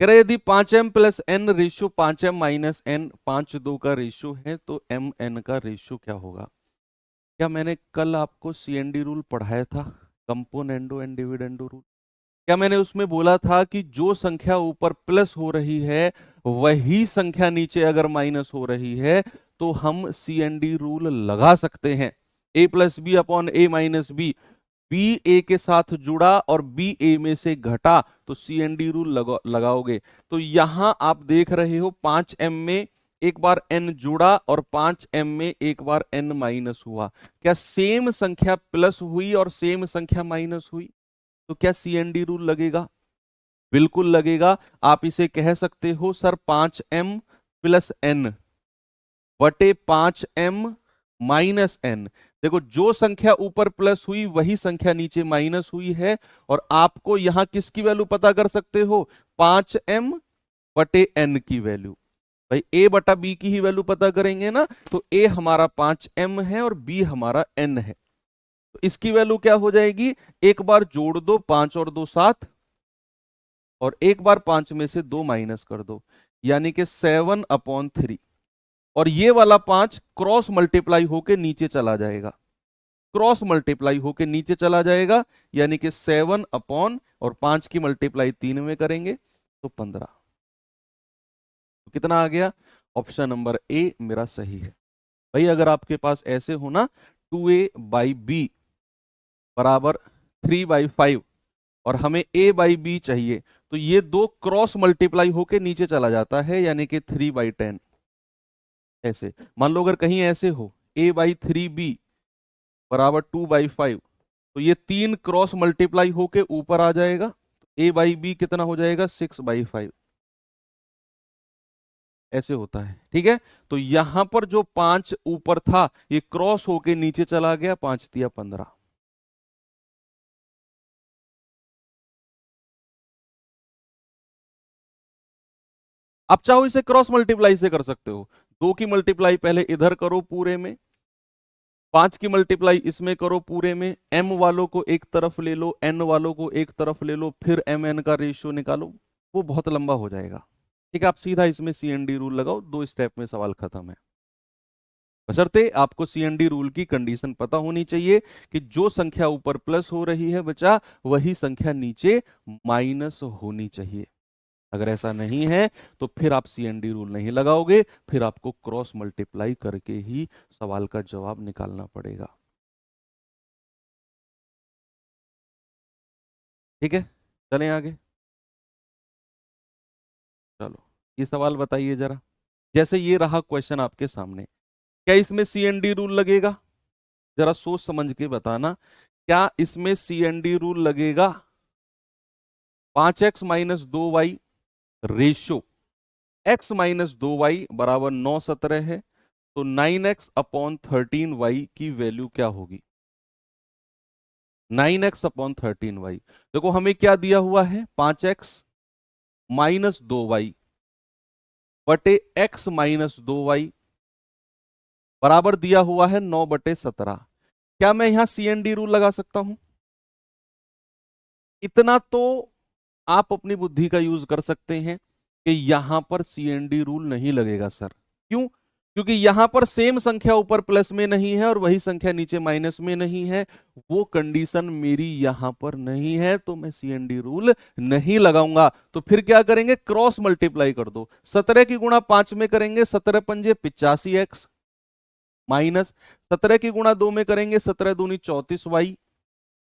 कह रहे यदि 5m plus n ratio 5m minus n 5:2 का रेशियो है तो एम एन का रेशियो क्या होगा? क्या मैंने कल आपको CND रूल पढ़ाया था, कंपोनेंडो एंड डिविडेंडो रूल? क्या मैंने उसमें बोला था कि जो संख्या ऊपर प्लस हो रही है वही संख्या नीचे अगर माइनस हो रही है तो हम CND रूल लगा सकते हैं, a plus B upon A minus B. B A के साथ जुड़ा और बी ए में से घटा तो CND रूल लगाओगे। तो यहां आप देख रहे हो 5m में एक बार n जुड़ा और 5m में एक बार n माइनस हुआ। क्या सेम संख्या प्लस हुई और सेम संख्या माइनस हुई? तो क्या CND रूल लगेगा? बिल्कुल लगेगा। आप इसे कह सकते हो सर 5m प्लस एन बटे 5m माइनस एन। देखो जो संख्या ऊपर प्लस हुई वही संख्या नीचे माइनस हुई है, और आपको यहां किसकी वैल्यू पता कर सकते हो? 5m बटे n की वैल्यू। भाई a बटा b की ही वैल्यू पता करेंगे ना, तो a हमारा 5m है और b हमारा n है। तो इसकी वैल्यू क्या हो जाएगी? एक बार जोड़ दो, 5 और 2 7, और एक बार 5 में से 2 माइनस कर दो, यानी कि 7/3। और ये वाला 5 क्रॉस मल्टीप्लाई होके नीचे चला जाएगा, क्रॉस मल्टीप्लाई होके नीचे चला जाएगा, यानी कि 7 और 5 की मल्टीप्लाई 3 में करेंगे तो 15। तो कितना आ गया? ऑप्शन नंबर ए मेरा सही है। भाई अगर आपके पास ऐसे हो ना 2a/b बराबर 3/5 और हमें a/b चाहिए, तो ये दो क्रॉस मल्टीप्लाई होके नीचे चला जाता है, यानी कि 3/10। ऐसे मान लो अगर कहीं ऐसे हो a/3b बराबर 2/5, तो ये तीन क्रॉस मल्टीप्लाई होके ऊपर आ जाएगा, a/b कितना हो जाएगा? 6/5। ऐसे होता है, ठीक है। तो यहां पर जो 5 ऊपर था ये क्रॉस होके नीचे चला गया, 5×3 = 15। आप चाहो इसे क्रॉस मल्टीप्लाई से कर सकते हो। 2 की मल्टीप्लाई पहले इधर करो पूरे में, 5 की मल्टीप्लाई इसमें करो पूरे में, m वालों को एक तरफ ले लो, n वालों को एक तरफ ले लो, फिर mn का रेशियो निकालो, वो बहुत लंबा हो जाएगा। ठीक है, आप सीधा इसमें CND रूल लगाओ, 2 स्टेप में सवाल खत्म है। बशर्ते आपको CND रूल की कंडीशन पता होनी चाहिए कि जो संख्या ऊपर प्लस हो रही है बच्चा, वही संख्या नीचे माइनस होनी चाहिए। अगर ऐसा नहीं है तो फिर आप CND रूल नहीं लगाओगे, फिर आपको क्रॉस मल्टीप्लाई करके ही सवाल का जवाब निकालना पड़ेगा। ठीक है, चलें आगे। चलो ये सवाल बताइए जरा, जैसे ये रहा क्वेश्चन आपके सामने, क्या इसमें CND रूल लगेगा? जरा सोच समझ के बताना, क्या इसमें CND रूल लगेगा? 5x-2y रेशियो x-2y बराबर 9/17 है, तो 9x/13y की वैल्यू क्या होगी? 9x/13y। देखो हमें क्या दिया हुआ है? 5x-2y बटे x-2y, बराबर दिया हुआ है 9/17। क्या मैं यहां CND रूल लगा सकता हूं? इतना तो आप अपनी बुद्धि का यूज कर सकते हैं कि यहां पर CND रूल नहीं लगेगा सर। क्यों? क्योंकि यहां पर सेम संख्या ऊपर प्लस में नहीं है और वही संख्या नीचे माइनस में नहीं है। वो कंडीशन मेरी यहां पर नहीं है, तो मैं CND रूल नहीं लगाऊंगा। तो फिर क्या करेंगे? क्रॉस मल्टीप्लाई कर दो। 17 की गुणा 5 में करेंगे 17 पंजे 85x, माइनस 17 की गुणा 2 में करेंगे 17 दूनी 34y,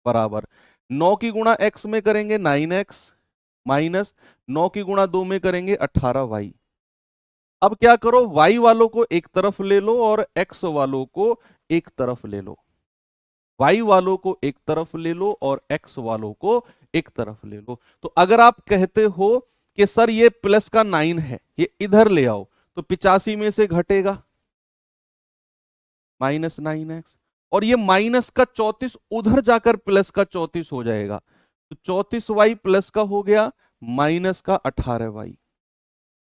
बराबर 9 की गुणा x में करेंगे 9x, माइनस 9 की गुणा 2 में करेंगे 18y। अब क्या करो, y वालों को एक तरफ ले लो और x वालों को एक तरफ ले लो। y वालों को एक तरफ ले लो और x वालों को एक तरफ ले लो। तो अगर आप कहते हो कि सर ये प्लस का 9 है, ये इधर ले आओ, तो 85 में से घटेगा -9x, और ये माइनस का 34 उधर जाकर प्लस का 34 हो जाएगा। तो 34y प्लस का हो गया माइनस का 18y।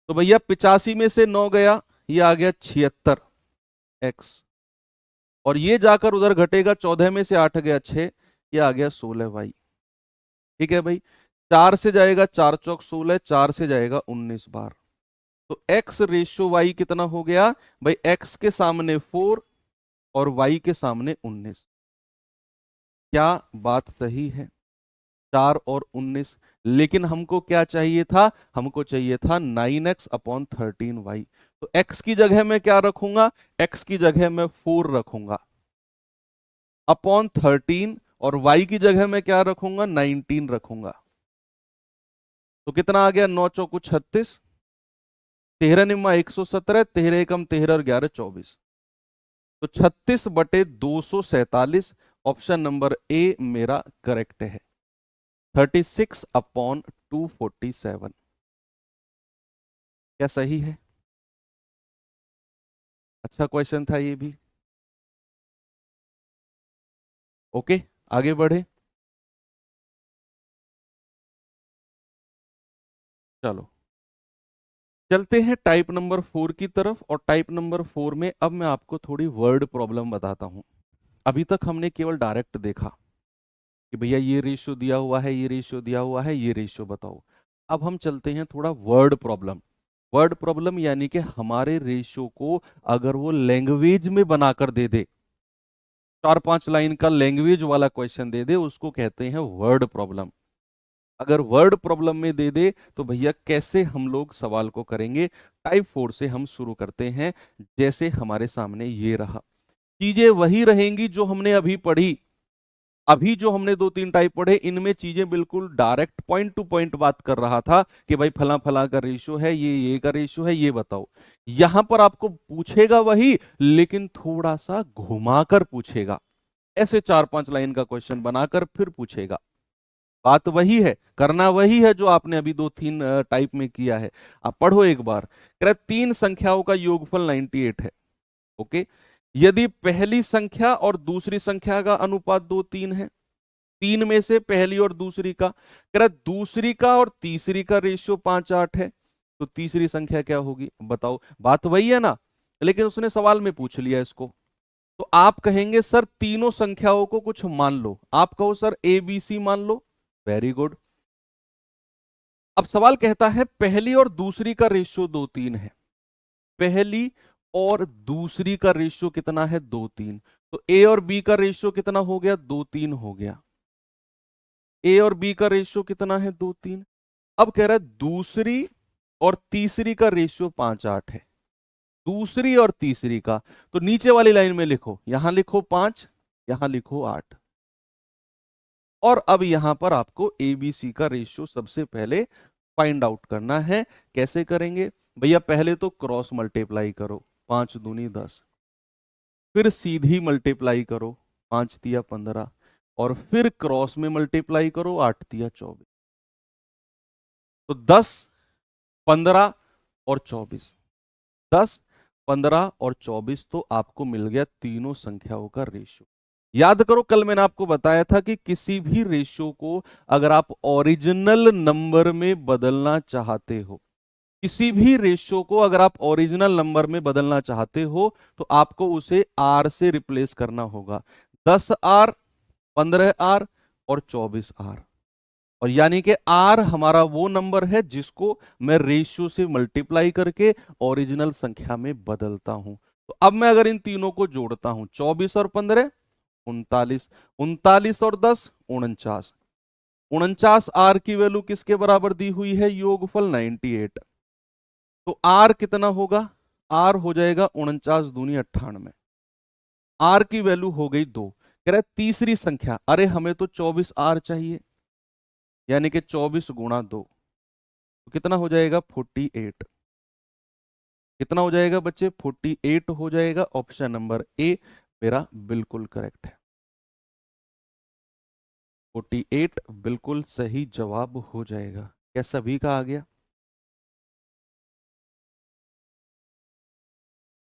तो भैया 85 में से 9 गया, ये आ गया 76x, और ये जाकर उधर घटेगा, 14 में से 8 गया 6, ये आ गया 16y। ठीक है भाई, 4 से जाएगा 4 चौक 16, 4 से जाएगा 19 बार। तो x रेशियो y कितना हो गया भाई? x के सामने 4 और y के सामने 19। क्या बात सही है? 4 और 19। लेकिन हमको क्या चाहिए था? हमको चाहिए था 9x/13y। तो x की जगह में क्या रखूंगा? x की जगह में 4 रखूंगा अपॉन 13, और y की जगह में क्या रखूंगा? 19 रखूंगा। तो कितना आ गया? 9 चौकू 36, 13 निम्मा 117, 13 एकम 13 और 11 24। तो 36/247, ऑप्शन नंबर ए मेरा करेक्ट है। 36/247। क्या सही है? अच्छा क्वेश्चन था ये भी। ओके, आगे बढ़े। चलो चलते हैं टाइप नंबर 4 की तरफ। और टाइप नंबर 4 में अब मैं आपको थोड़ी वर्ड प्रॉब्लम बताता हूं। अभी तक हमने केवल डायरेक्ट देखा कि भैया ये रेशियो दिया हुआ है, ये रेशियो दिया हुआ है, ये रेशियो बताओ। अब हम चलते हैं थोड़ा वर्ड प्रॉब्लम। वर्ड प्रॉब्लम यानी कि हमारे रेशियो को अगर वो लैंग्वेज में बनाकर दे दे, 4-5 लाइन का लैंग्वेज वाला क्वेश्चन दे दे, उसको कहते हैं वर्ड प्रॉब्लम। अगर वर्ड प्रॉब्लम में दे दे तो भैया कैसे हम लोग सवाल को करेंगे? टाइप 4 से हम शुरू करते हैं। जैसे हमारे सामने ये रहा, चीजें वही रहेंगी जो हमने अभी पढ़ी। अभी जो हमने 2-3 टाइप पढ़े, इनमें चीजें बिल्कुल डायरेक्ट पॉइंट टू पॉइंट बात कर रहा था कि भाई फला फला का रेशियो है, ये का रेशियो है, ये बताओ। यहां पर आपको पूछेगा वही, लेकिन थोड़ा सा घुमाकर पूछेगा। ऐसे 4-5 लाइन का क्वेश्चन बनाकर फिर पूछेगा। बात वही है, करना वही है जो आपने अभी 2-3 टाइप में किया है। आप पढ़ो एक बार। कह रहा है 3 संख्याओं का योगफल 98 है। ओके, यदि पहली संख्या और दूसरी संख्या का अनुपात 2-3 है, 3 में से पहली और दूसरी का, कह रहा है दूसरी का और तीसरी का रेशियो 5-8 है, तो तीसरी संख्या क्या होगी बताओ। बात वही है ना, लेकिन उसने सवाल में पूछ लिया इसको। तो आप कहेंगे सर तीनों संख्याओं को कुछ मान लो। आप कहो सर ABC मान लो, वेरी गुड। अब सवाल कहता है पहली और दूसरी का रेशियो 2-3 है। पहली और दूसरी का रेशियो कितना है? 2-3। तो ए और बी का रेशियो कितना हो गया? 2-3 हो गया। ए और बी का रेशियो कितना है? 2-3। अब कह रहा है दूसरी और तीसरी का रेशियो 5-8 है। दूसरी और तीसरी का, तो नीचे वाली लाइन में लिखो, यहां लिखो 5, यहां लिखो 8। और अब यहां पर आपको एबीसी का रेशियो सबसे पहले फाइंड आउट करना है। कैसे करेंगे भैया? पहले तो क्रॉस मल्टीप्लाई करो, 5 दूनी 10, फिर सीधी मल्टीप्लाई करो, 5 तिया 15, और फिर क्रॉस में मल्टीप्लाई करो, 8 तिया 24। तो 10, 15 और 24, 10, 15 और 24, तो आपको मिल गया तीनों संख्याओं का रेशियो। याद करो, कल मैंने आपको बताया था कि किसी भी रेशियो को अगर आप ओरिजिनल नंबर में बदलना चाहते हो, किसी भी रेशियो को अगर आप ओरिजिनल नंबर में बदलना चाहते हो तो आपको उसे आर से रिप्लेस करना होगा। 10R, 15R और 24R। और यानी कि आर हमारा वो नंबर है जिसको मैं रेशियो से मल्टीप्लाई करके ओरिजिनल संख्या में बदलता हूं। तो अब मैं अगर इन तीनों को जोड़ता हूं, 24 और 15 39, 39 और 10 49, 49 आर की वैल्यू किसके बराबर दी हुई है, योगफल 98। तो आर कितना होगा, आर हो जाएगा 49 दूनी 98। आर की वैल्यू हो गई 2। कह रहा है तीसरी संख्या, अरे हमें तो 24 आर चाहिए, यानी कि 24 गुणा 2, तो कितना हो जाएगा 48। कितना हो जाएगा बच्चे, 48 हो जाएगा। ऑप्शन नंबर ए मेरा बिल्कुल करेक्ट है। 48 बिल्कुल सही जवाब हो जाएगा। क्या सभी का आ गया?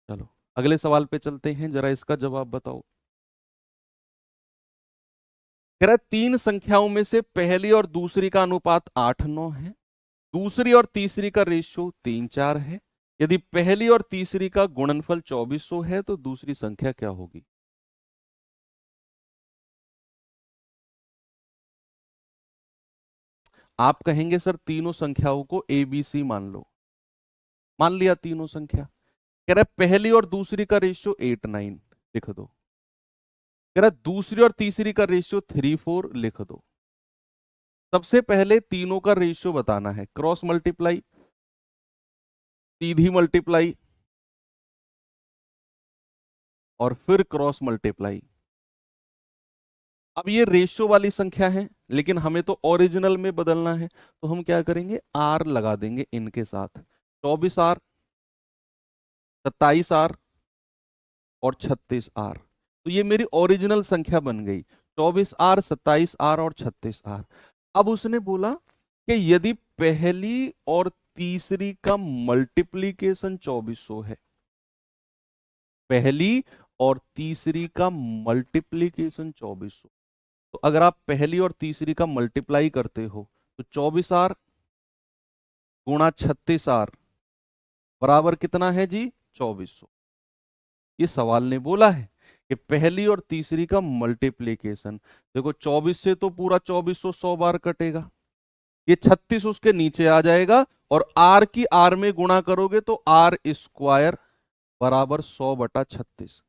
चलो अगले सवाल पे चलते हैं, जरा इसका जवाब बताओ। कह रहा है तीन संख्याओं में से पहली और दूसरी का अनुपात 8:9 है, दूसरी और तीसरी का रेशियो 3:4 है। यदि पहली और तीसरी का गुणनफल 2400 है तो दूसरी संख्या क्या होगी? आप कहेंगे सर तीनों संख्याओं को ए बी सी मान लो। मान लिया तीनों संख्या। कह रहा है पहली और दूसरी का रेशियो 8:9 लिख दो। कह रहा है दूसरी और तीसरी का रेशियो 3:4 लिख दो। सबसे पहले तीनों का रेशियो बताना है, क्रॉस मल्टीप्लाई, सीधी मल्टीप्लाई और फिर क्रॉस मल्टीप्लाई। अब ये रेशियो वाली संख्या है लेकिन हमें तो ओरिजिनल में बदलना है, तो हम क्या करेंगे, आर लगा देंगे इनके साथ। 24R, 27R और 36R। तो ये मेरी ओरिजिनल संख्या बन गई, 24R, 27R और 36R। अब उसने बोला कि यदि पहली और तीसरी का मल्टीप्लीकेशन 2400 है, पहली और तीसरी का मल्टीप्लीकेशन 2400, तो अगर आप पहली और तीसरी का मल्टीप्लाई करते हो तो 24R गुणा 36R बराबर कितना है जी, 2400। ये सवाल ने बोला है कि पहली और तीसरी का मल्टीप्लीकेशन। देखो 24 से तो पूरा 2400 100 बार कटेगा, ये 36 उसके नीचे आ जाएगा और आर की आर में गुणा करोगे तो आर स्क्वायर बराबर 100/36।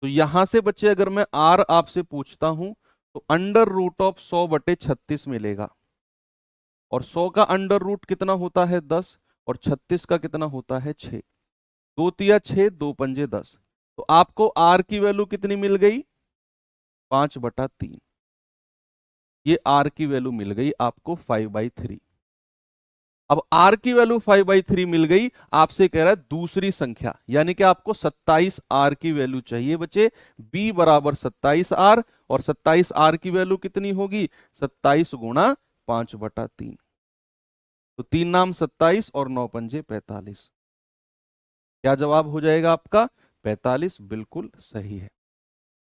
तो यहां से बच्चे अगर मैं आर आपसे पूछता हूं तो अंडर रूट ऑफ 100/36 मिलेगा। और 100 का अंडर रूट कितना होता है 10, और 36 का कितना होता है 6। 2 तिया 6, 2 पंजे 10। तो आपको आर की वैल्यू कितनी मिल गई, 5/3। ये आर की वैल्यू मिल गई आपको 5/3। अब आर की वैल्यू 5/3 मिल गई, आपसे कह रहा है दूसरी संख्या, यानी कि आपको 27 आर की वैल्यू चाहिए बच्चे। बी बराबर 27 आर, और 27 आर की वैल्यू कितनी होगी, 27 गुणा 5/3। तो 3 नाम 27 और 9 पंजे 45। क्या जवाब हो जाएगा आपका, 45 बिल्कुल सही है।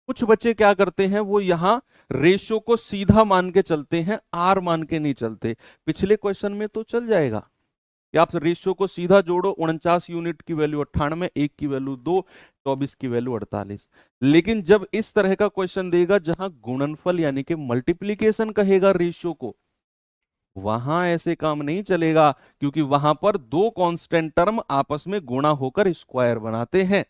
कुछ बच्चे क्या करते हैं, वो यहां रेशियो को सीधा मान के चलते हैं, आर मान के नहीं चलते। पिछले क्वेश्चन में तो चल जाएगा कि आप रेशियो को सीधा जोड़ो, 49 यूनिट की वैल्यू 98, 1 की वैल्यू 2, 24 की वैल्यू 48। लेकिन जब इस तरह का क्वेश्चन देगा जहां गुणनफल यानी कि मल्टीप्लीकेशन कहेगा रेशियो को, वहां ऐसे काम नहीं चलेगा, क्योंकि वहां पर दो कांस्टेंट टर्म आपस में गुणा होकर स्क्वायर बनाते हैं।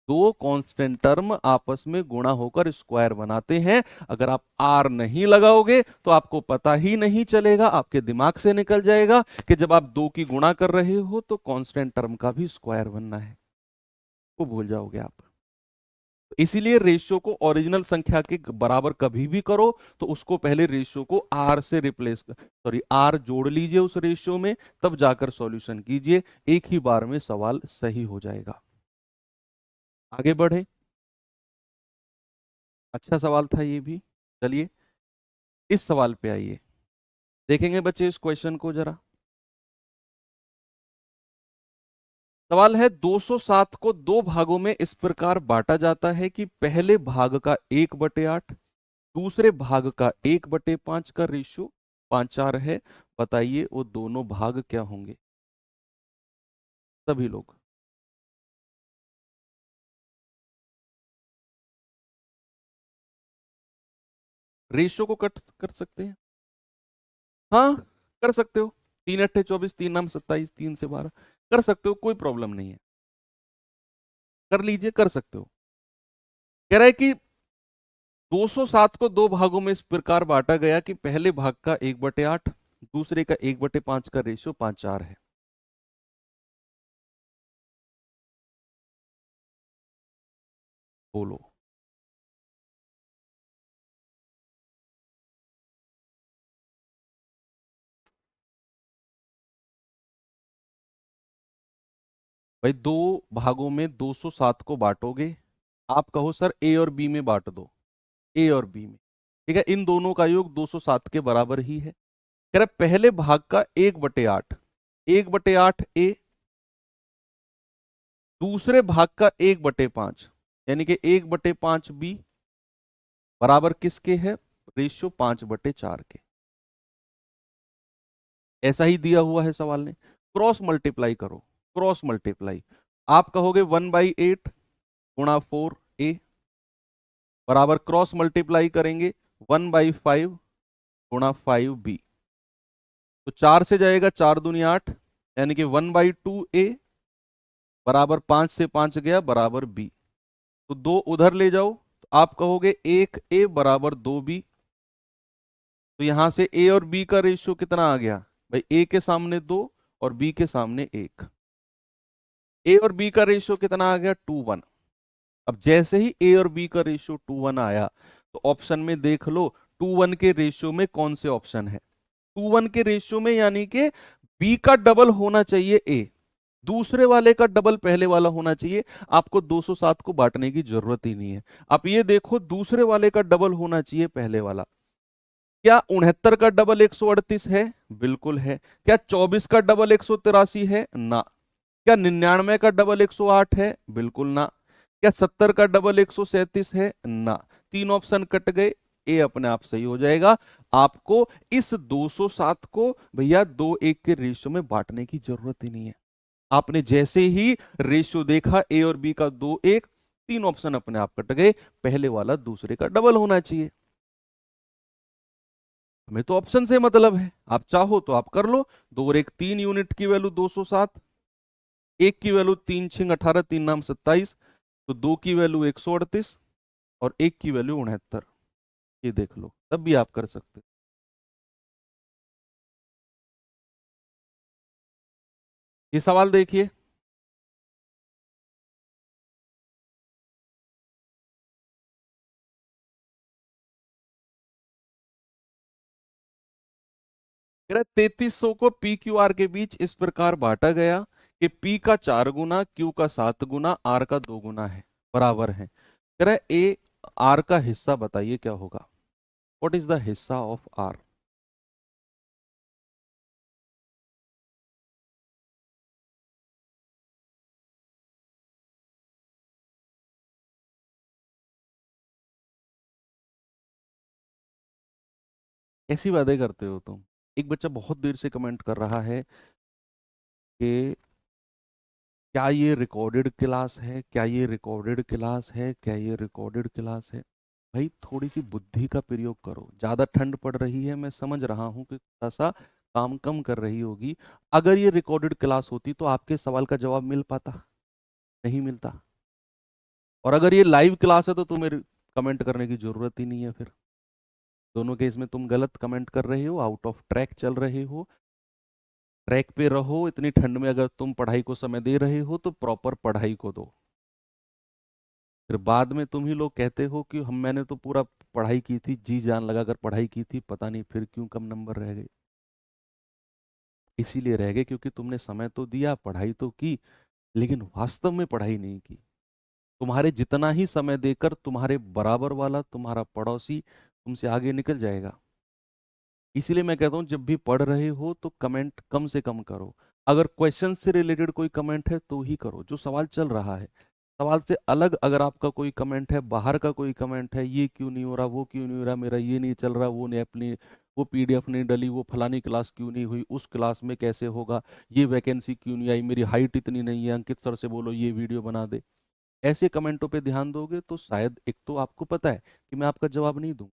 दो कांस्टेंट टर्म आपस में गुणा होकर स्क्वायर बनाते हैं। अगर आप आर नहीं लगाओगे तो आपको पता ही नहीं चलेगा, आपके दिमाग से निकल जाएगा कि जब आप दो की गुणा कर रहे हो तो कांस्टेंट टर्म का भी स्क्वायर बनना है, वो भूल जाओगे आप। इसीलिए रेशियो को ओरिजिनल संख्या के बराबर कभी भी करो तो उसको पहले रेशियो को आर से रिप्लेस सॉरी आर जोड़ लीजिए उस रेशियो में, तब जाकर सॉल्यूशन कीजिए। एक ही बार में सवाल सही हो जाएगा। आगे बढ़े, अच्छा सवाल था ये भी। चलिए इस सवाल पे आइए, देखेंगे बच्चे इस क्वेश्चन को जरा। सवाल है 207 को दो भागों में इस प्रकार बांटा जाता है कि पहले भाग का 1/8, दूसरे भाग का 1/5 का रेशियो 5:4 है। बताइए वो दोनों भाग क्या होंगे? सभी लोग। रेशियो को कट कर सकते हैं? हाँ, कर सकते हो। 3 × 8 = 24, 3 × 9 = 27, 3 से 12 कर सकते हो, कोई प्रॉब्लम नहीं है। कर लीजिए, कर सकते हो। कह रहा है कि 207 को दो भागों में इस प्रकार बांटा गया कि पहले भाग का 1/8, दूसरे का 1/5 का रेशियो 5:4 है। बोलो। भाई, दो भागों में 207 को बांटोगे, आप कहो सर ए और बी में बांट दो, ए और बी में, ठीक है, इन दोनों का योग 207 के बराबर ही है। कह रहा है पहले भाग का 1/8, 1/8 ए, दूसरे भाग का 1/5, यानी कि 1/5 बी, बराबर किसके है? रेशियो 5/4 के। ऐसा ही दिया हुआ है सवाल ने। क्रॉस मल्टीप्लाई करो, क्रॉस मल्टीप्लाई। आप कहोगे 1/8 गुणा 4a, बराबर क्रॉस मल्टीप्लाई करेंगे 1/5 गुणा 5b, तो 4 से जाएगा 4 दूनी 8, यानी कि 1/2a, बराबर 5 से 5 गया बराबर b, तो 2 उधर ले जाओ, तो आप कहोगे 1a बराबर 2b। तो यहां से a और b का रेशियो कितना आ गया भाई? a के सामने 2 और b के सामने 1, a और b का रेशियो कितना आ गया? 2:1। अब जैसे ही ए और बी का रेशियो 2:1 आया, तो ऑप्शन में देख लो 2:1 के रेशियो में कौन से ऑप्शन है? 2:1 के रेशियो में, यानी कि बी का डबल होना चाहिए ए, दूसरे वाले का डबल पहले वाला होना चाहिए। आपको 207 को बांटने की जरूरत ही नहीं है। आप ये देखो, दूसरे वाले का डबल होना चाहिए पहले वाला। क्या 69 का डबल 138 है? बिल्कुल है। क्या 24 का डबल 183 है? ना। क्या 99 का डबल 108 है? बिल्कुल ना। क्या 70 का डबल 137 है? ना। तीन ऑप्शन कट गए, ए अपने आप सही हो जाएगा। आपको इस 207 को भैया 2:1 के रेशियो में बांटने की जरूरत ही नहीं है। आपने जैसे ही रेशियो देखा ए और बी का 2:1, तीन ऑप्शन अपने आप कट गए, पहले वाला दूसरे का डबल होना चाहिए। हमें तो ऑप्शन से मतलब है, आप चाहो तो आप कर लो। 2 और 1 3 यूनिट की वैल्यू 207, एक की वैल्यू 3×6 = 18, 3×9 = 27, तो दो की वैल्यू 138 और एक की वैल्यू 69, ये देख लो, तब भी आप कर सकते हो। ये सवाल देखिए, कह रहा 3300 को पी क्यू आर के बीच इस प्रकार बांटा गया कि पी का 4 गुना, क्यू का 7 गुना, आर का 2 गुना है, बराबर है। कह रहा है ए आर का हिस्सा बताइए क्या होगा? व्हाट इज द हिस्सा ऑफ आर? कैसी बातें करते हो तुम? एक बच्चा बहुत देर से कमेंट कर रहा है कि क्या ये रिकॉर्डेड क्लास है, क्या ये रिकॉर्डेड क्लास है, क्या ये रिकॉर्डेड क्लास है? भाई, थोड़ी सी बुद्धि का प्रयोग करो। ज्यादा ठंड पड़ रही है, मैं समझ रहा हूँ कि थोड़ा सा काम कम कर रही होगी। अगर ये रिकॉर्डेड क्लास होती तो आपके सवाल का जवाब मिल पाता? नहीं मिलता। और अगर ये लाइव क्लास है तो तुम्हें कमेंट करने की जरूरत ही नहीं है फिर। दोनों केस में तुम गलत कमेंट कर रहे हो, आउट ऑफ ट्रैक चल रहे हो। ट्रैक पे रहो। इतनी ठंड में अगर तुम पढ़ाई को समय दे रहे हो तो प्रॉपर पढ़ाई को दो। फिर बाद में तुम ही लोग कहते हो कि हम मैंने तो पूरा पढ़ाई की थी, जी जान लगाकर पढ़ाई की थी, पता नहीं फिर क्यों कम नंबर रह गए। इसीलिए रह गए क्योंकि तुमने समय तो दिया, पढ़ाई तो की, लेकिन वास्तव में पढ़ाई नहीं की। तुम्हारे जितना ही समय देकर तुम्हारे बराबर वाला, तुम्हारा पड़ोसी तुमसे आगे निकल जाएगा। इसीलिए मैं कहता हूँ जब भी पढ़ रहे हो तो कमेंट कम से कम करो। अगर क्वेश्चन से रिलेटेड कोई कमेंट है तो ही करो, जो सवाल चल रहा है। सवाल से अलग अगर आपका कोई कमेंट है, बाहर का कोई कमेंट है, ये क्यों नहीं हो रहा, वो क्यों नहीं हो रहा, मेरा ये नहीं चल रहा, वो नहीं अपनी वो पीडीएफ नहीं डली, वो फलानी क्लास क्यों नहीं हुई, उस क्लास में कैसे होगा, ये वैकेंसी क्यों नहीं आई, मेरी हाइट इतनी नहीं है, अंकित सर से बोलो ये वीडियो बना दे। ऐसे कमेंटों पे ध्यान दोगे तो शायद एक तो आपको पता है कि मैं आपका जवाब नहीं दूं।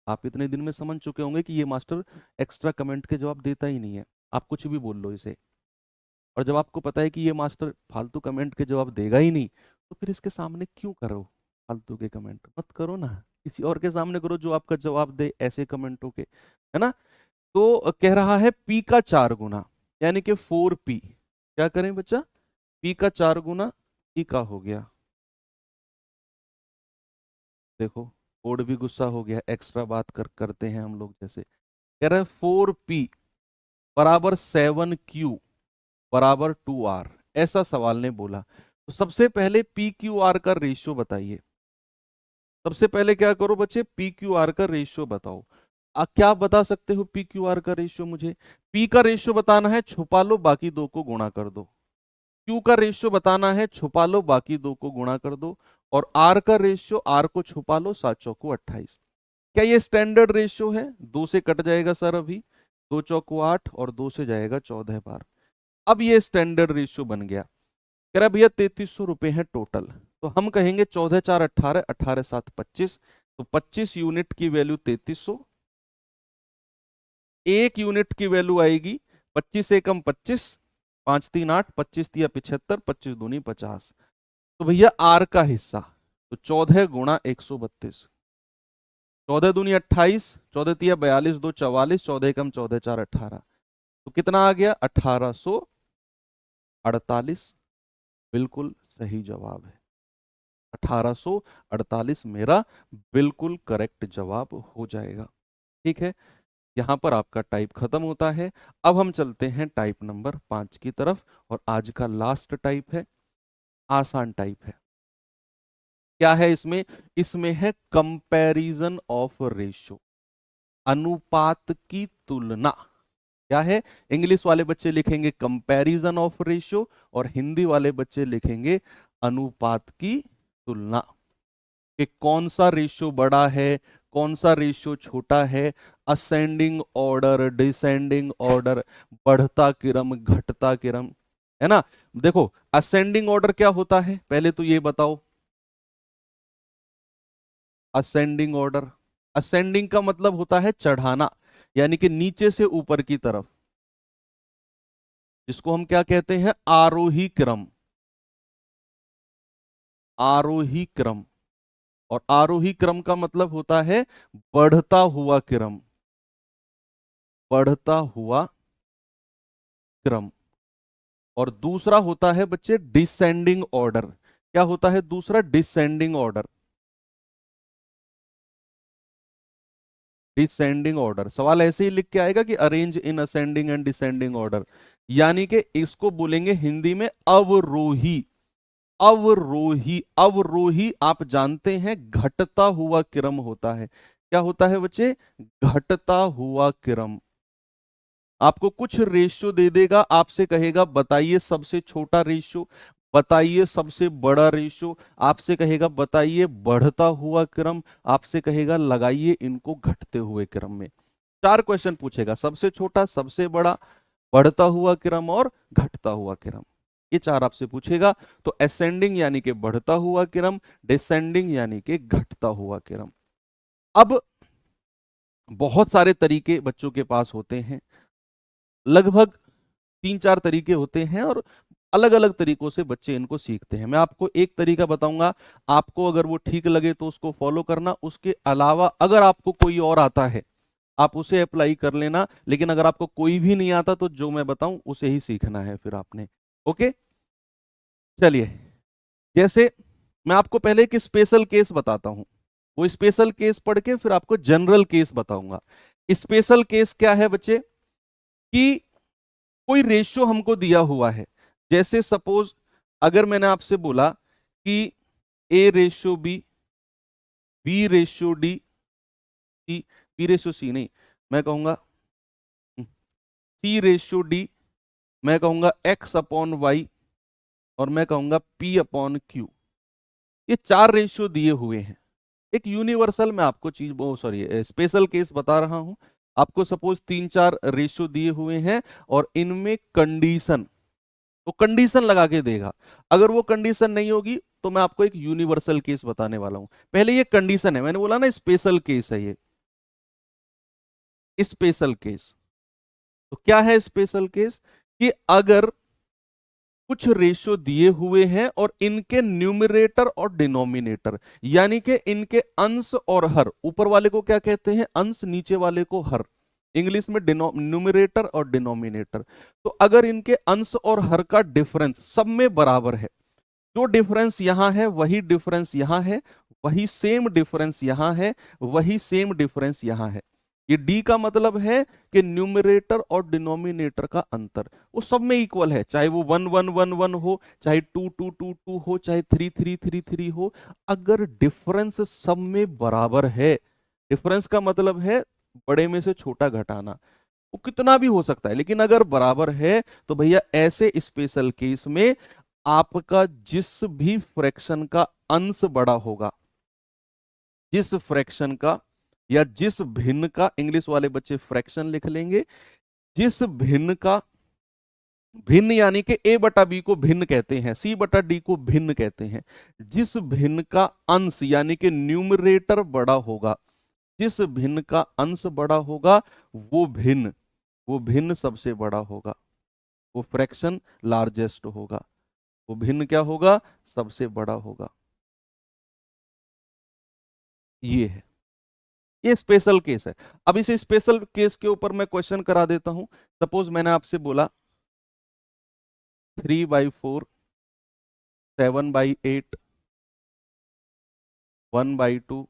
आप इतने दिन में समझ चुके होंगे कि ये मास्टर एक्स्ट्रा कमेंट के जवाब देता ही नहीं है, आप कुछ भी बोल लो इसे। और जब आपको पता है कि ये मास्टर फालतू कमेंट के जवाब देगा ही नहीं, तो फिर इसके सामने क्यों करो फालतू के कमेंट, मत करो ना, किसी और के सामने करो जो आपका जवाब दे ऐसे कमेंटों के, है ना। तो कह रहा है पी का 4 गुना, यानी कि 4p। क्या करें बच्चा, पी का 4 गुना ई का हो गया। देखो कोड भी गुस्सा हो गया, एक्स्ट्रा बात करते हैं हम लोग जैसे। कह रहा है 4p बराबर 7q बराबर 2r, ऐसा सवाल ने बोला। तो सबसे पहले पी क्यू आर का रेशियो बताइए। सबसे पहले क्या करो बच्चे, पी क्यू आर का रेशियो बताओ। क्या बता सकते हो पी क्यू आर का रेशियो मुझे? पी का रेशियो बताना है, छुपा लो बाकी दो को गुणा कर दो। क्यू का रेशियो बताना है, छुपा लो बाकी दो को गुणा कर दो। और आर का रेशियो, आर को छुपा लो, 7 चौको 28। क्या ये स्टैंडर्ड रेशियो है? 2 से कट जाएगा सर अभी, 2 चौको 8 और 2 से जाएगा 14 बार। अब ये स्टैंडर्ड रेशियो बन गया। कह रहा भैया 3300 रुपए है टोटल, तो हम कहेंगे 14 4 18, 18 7 25, तो 25 यूनिट की वैल्यू 3300। 1 यूनिट की वैल्यू आएगी 25 एकम 25, 5 3 8, 25 तिया 75, 25 दूनी 50। तो भैया आर का हिस्सा, तो 14 गुणा 132, 14 दूनी 28, 14 तिया 42, 2 44, 14 एकम 14 4 18। तो कितना आ गया, 1848। बिल्कुल सही जवाब है, 1848 मेरा बिल्कुल करेक्ट जवाब हो जाएगा। ठीक है, यहां पर आपका टाइप खत्म होता है। अब हम चलते हैं टाइप नंबर 5 की तरफ, और आज का लास्ट टाइप है, आसान टाइप है। क्या है इसमें? इसमें है कंपैरिजन ऑफ रेशियो, अनुपात की तुलना। क्या है? इंग्लिश वाले बच्चे लिखेंगे कंपैरिजन ऑफ रेशियो, और हिंदी वाले बच्चे लिखेंगे अनुपात की तुलना। कि कौन सा रेशियो बड़ा है, कौन सा रेशियो छोटा है, असेंडिंग ऑर्डर, डिसेंडिंग ऑर्डर, बढ़ता क्रम, घटता क्रम, है ना। देखो असेंडिंग ऑर्डर क्या होता है, पहले तो ये बताओ। असेंडिंग ऑर्डर, असेंडिंग का मतलब होता है चढ़ाना, यानी कि नीचे से ऊपर की तरफ, जिसको हम क्या कहते हैं, आरोही क्रम। आरोही क्रम, और आरोही क्रम का मतलब होता है बढ़ता हुआ क्रम, बढ़ता हुआ क्रम। और दूसरा होता है बच्चे डिसेंडिंग ऑर्डर। क्या होता है दूसरा? Descending order. डिसेंडिंग ऑर्डर, सवाल ऐसे ही लिख के आएगा कि arrange in ascending and descending order, यानी कि इसको बोलेंगे हिंदी में अवरोही। अवरोही, अवरोही आप जानते हैं घटता हुआ क्रम होता है। क्या होता है बच्चे? घटता हुआ क्रम। आपको कुछ रेशियो दे देगा, आपसे कहेगा बताइए सबसे छोटा रेशियो, बताइए सबसे बड़ा रेशियो, आपसे कहेगा बताइए बढ़ता हुआ क्रम, आपसे कहेगा लगाइए इनको घटते हुए क्रम में। 4 क्वेश्चन पूछेगा, सबसे छोटा, सबसे बड़ा, बढ़ता हुआ क्रम और घटता हुआ क्रम, ये 4 आपसे पूछेगा। तो असेंडिंग यानी कि बढ़ता हुआ क्रम, डिसेंडिंग यानी कि घटता हुआ क्रम। अब बहुत सारे तरीके बच्चों के पास होते हैं, लगभग 3 4 तरीके होते हैं, और अलग अलग तरीकों से बच्चे इनको सीखते हैं। मैं आपको एक तरीका बताऊंगा, आपको अगर वो ठीक लगे तो उसको फॉलो करना, उसके अलावा अगर आपको कोई और आता है आप उसे अप्लाई कर लेना, लेकिन अगर आपको कोई भी नहीं आता तो जो मैं बताऊं उसे ही सीखना है फिर आपने। ओके, चलिए। जैसे मैं आपको पहले एक स्पेशल केस बताता हूं, वो स्पेशल केस पढ़ के फिर आपको जनरल केस बताऊंगा। स्पेशल केस क्या है बच्चे, कि कोई रेशियो हमको दिया हुआ है। जैसे सपोज अगर मैंने आपसे बोला कि a ratio b ratio d, c, b ratio c नहीं, मैं कहूंगा सी रेशियो डी, मैं कहूंगा एक्स अपॉन वाई, और मैं कहूंगा पी अपॉन क्यू। ये 4 रेशियो दिए हुए हैं। एक यूनिवर्सल मैं आपको चीज, वो सॉरी स्पेशल केस बता रहा हूं, आपको सपोज 3-4 रेशियो दिए हुए हैं और इनमें कंडीशन, तो कंडीशन लगा के देगा। अगर वो कंडीशन नहीं होगी तो मैं आपको एक यूनिवर्सल केस बताने वाला हूं। पहले ये कंडीशन है, मैंने बोला ना स्पेशल केस है ये, स्पेशल केस। तो क्या है स्पेशल केस? कि अगर कुछ रेशियो दिए हुए हैं और इनके न्यूमरेटर और डिनोमिनेटर, यानी कि इनके अंश और हर, ऊपर वाले को क्या कहते हैं? अंश, नीचे वाले को हर, इंग्लिश में न्यूमरेटर और डिनोमिनेटर। तो अगर इनके अंश और हर का डिफरेंस सब में बराबर है, जो डिफरेंस यहां है वही डिफरेंस यहां है, वही सेम डिफरेंस यहां है, वही सेम डिफरेंस यहां है। ये डी का मतलब है कि न्यूमरेटर और डिनोमिनेटर का अंतर वो सब में इक्वल है, चाहे वो 1 1 1 1 हो, चाहे 2 2 2 2 हो, चाहे 3 3 3 3 हो। अगर डिफरेंस सब में बराबर है, डिफरेंस का मतलब है बड़े में से छोटा घटाना, वो कितना भी हो सकता है, लेकिन अगर बराबर है तो भैया ऐसे स्पेशल केस में आपका जिस भी फ्रैक्शन का अंश बड़ा होगा, जिस फ्रैक्शन का या जिस भिन्न का, इंग्लिश वाले बच्चे फ्रैक्शन लिख लेंगे, जिस भिन्न का, भिन्न यानी कि ए बटा बी को भिन्न कहते हैं, सी बटा डी को भिन्न कहते हैं, जिस भिन्न का अंश यानी कि न्यूमरेटर बड़ा होगा, जिस भिन्न का अंश बड़ा होगा वो भिन्न सबसे बड़ा होगा, वो फ्रैक्शन लार्जेस्ट होगा, वो भिन्न क्या होगा? सबसे बड़ा होगा। ये है, ये स्पेशल केस है। अब इस स्पेशल केस के ऊपर मैं क्वेश्चन करा देता हूं। सपोज मैंने आपसे बोला 3/4, 7/8, 1/2,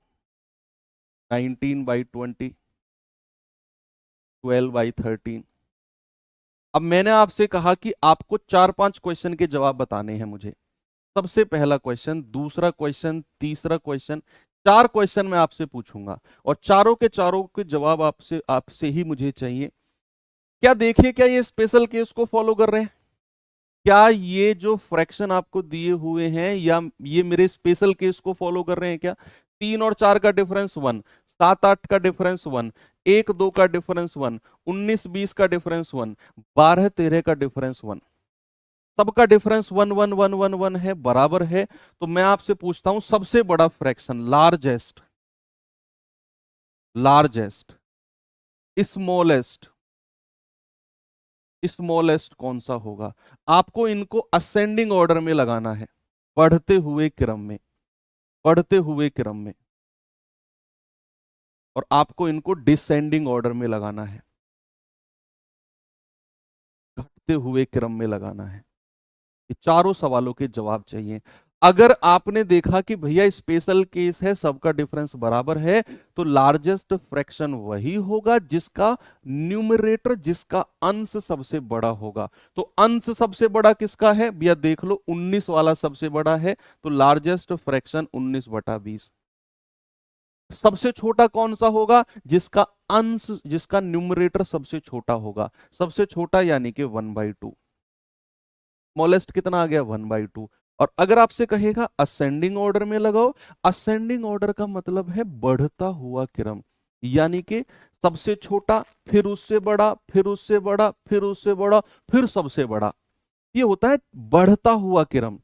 19/20, 12/13। अब मैंने आपसे कहा कि आपको 4-5 क्वेश्चन के जवाब बताने हैं मुझे। सबसे पहला क्वेश्चन, दूसरा क्वेश्चन, तीसरा क्वेश्चन, 4 क्वेश्चन मैं आपसे पूछूंगा और चारों के चारों के जवाब आपसे आपसे ही मुझे चाहिए। क्या देखिए, क्या ये स्पेशल केस को फॉलो कर रहे हैं? क्या ये जो फ्रैक्शन आपको दिए हुए हैं या ये मेरे स्पेशल केस को फॉलो कर रहे हैं क्या? 3 और 4 का डिफरेंस 1, 7 8 का डिफरेंस 1, 1 2 का डिफरेंस 1, 19 20 का डिफरेंस 1, 12 13 का डिफरेंस 1, सबका डिफरेंस 1 1 1 1 1 है, बराबर है। तो मैं आपसे पूछता हूं सबसे बड़ा fraction, largest, largest, smallest, smallest कौन सा होगा? आपको इनको असेंडिंग ऑर्डर में लगाना है, बढ़ते हुए क्रम में, बढ़ते हुए क्रम में, और आपको इनको डिसेंडिंग ऑर्डर में लगाना है, घटते हुए क्रम में लगाना है। ये चारों सवालों के जवाब चाहिए। अगर आपने देखा कि भैया स्पेशल केस है, सबका डिफरेंस बराबर है, तो लार्जेस्ट फ्रैक्शन वही होगा जिसका न्यूमरेटर, जिसका अंश सबसे बड़ा होगा। तो अंश सबसे बड़ा किसका है भैया? देख लो, 19 वाला सबसे बड़ा है, तो लार्जेस्ट फ्रैक्शन 19/20। सबसे छोटा कौन सा होगा? जिसका अंश, जिसका न्यूमरेटर सबसे छोटा होगा, सबसे छोटा यानी कि 1/2। स्मॉलेस्ट कितना आ गया? 1/2। और अगर आपसे कहेगा असेंडिंग ऑर्डर में लगाओ, असेंडिंग ऑर्डर का मतलब है बढ़ता हुआ क्रम, यानी कि सबसे छोटा, फिर उससे बड़ा, फिर उससे बड़ा, फिर उससे बड़ा, फिर सबसे बड़ा। ये होता है बढ़ता हुआ क्रम।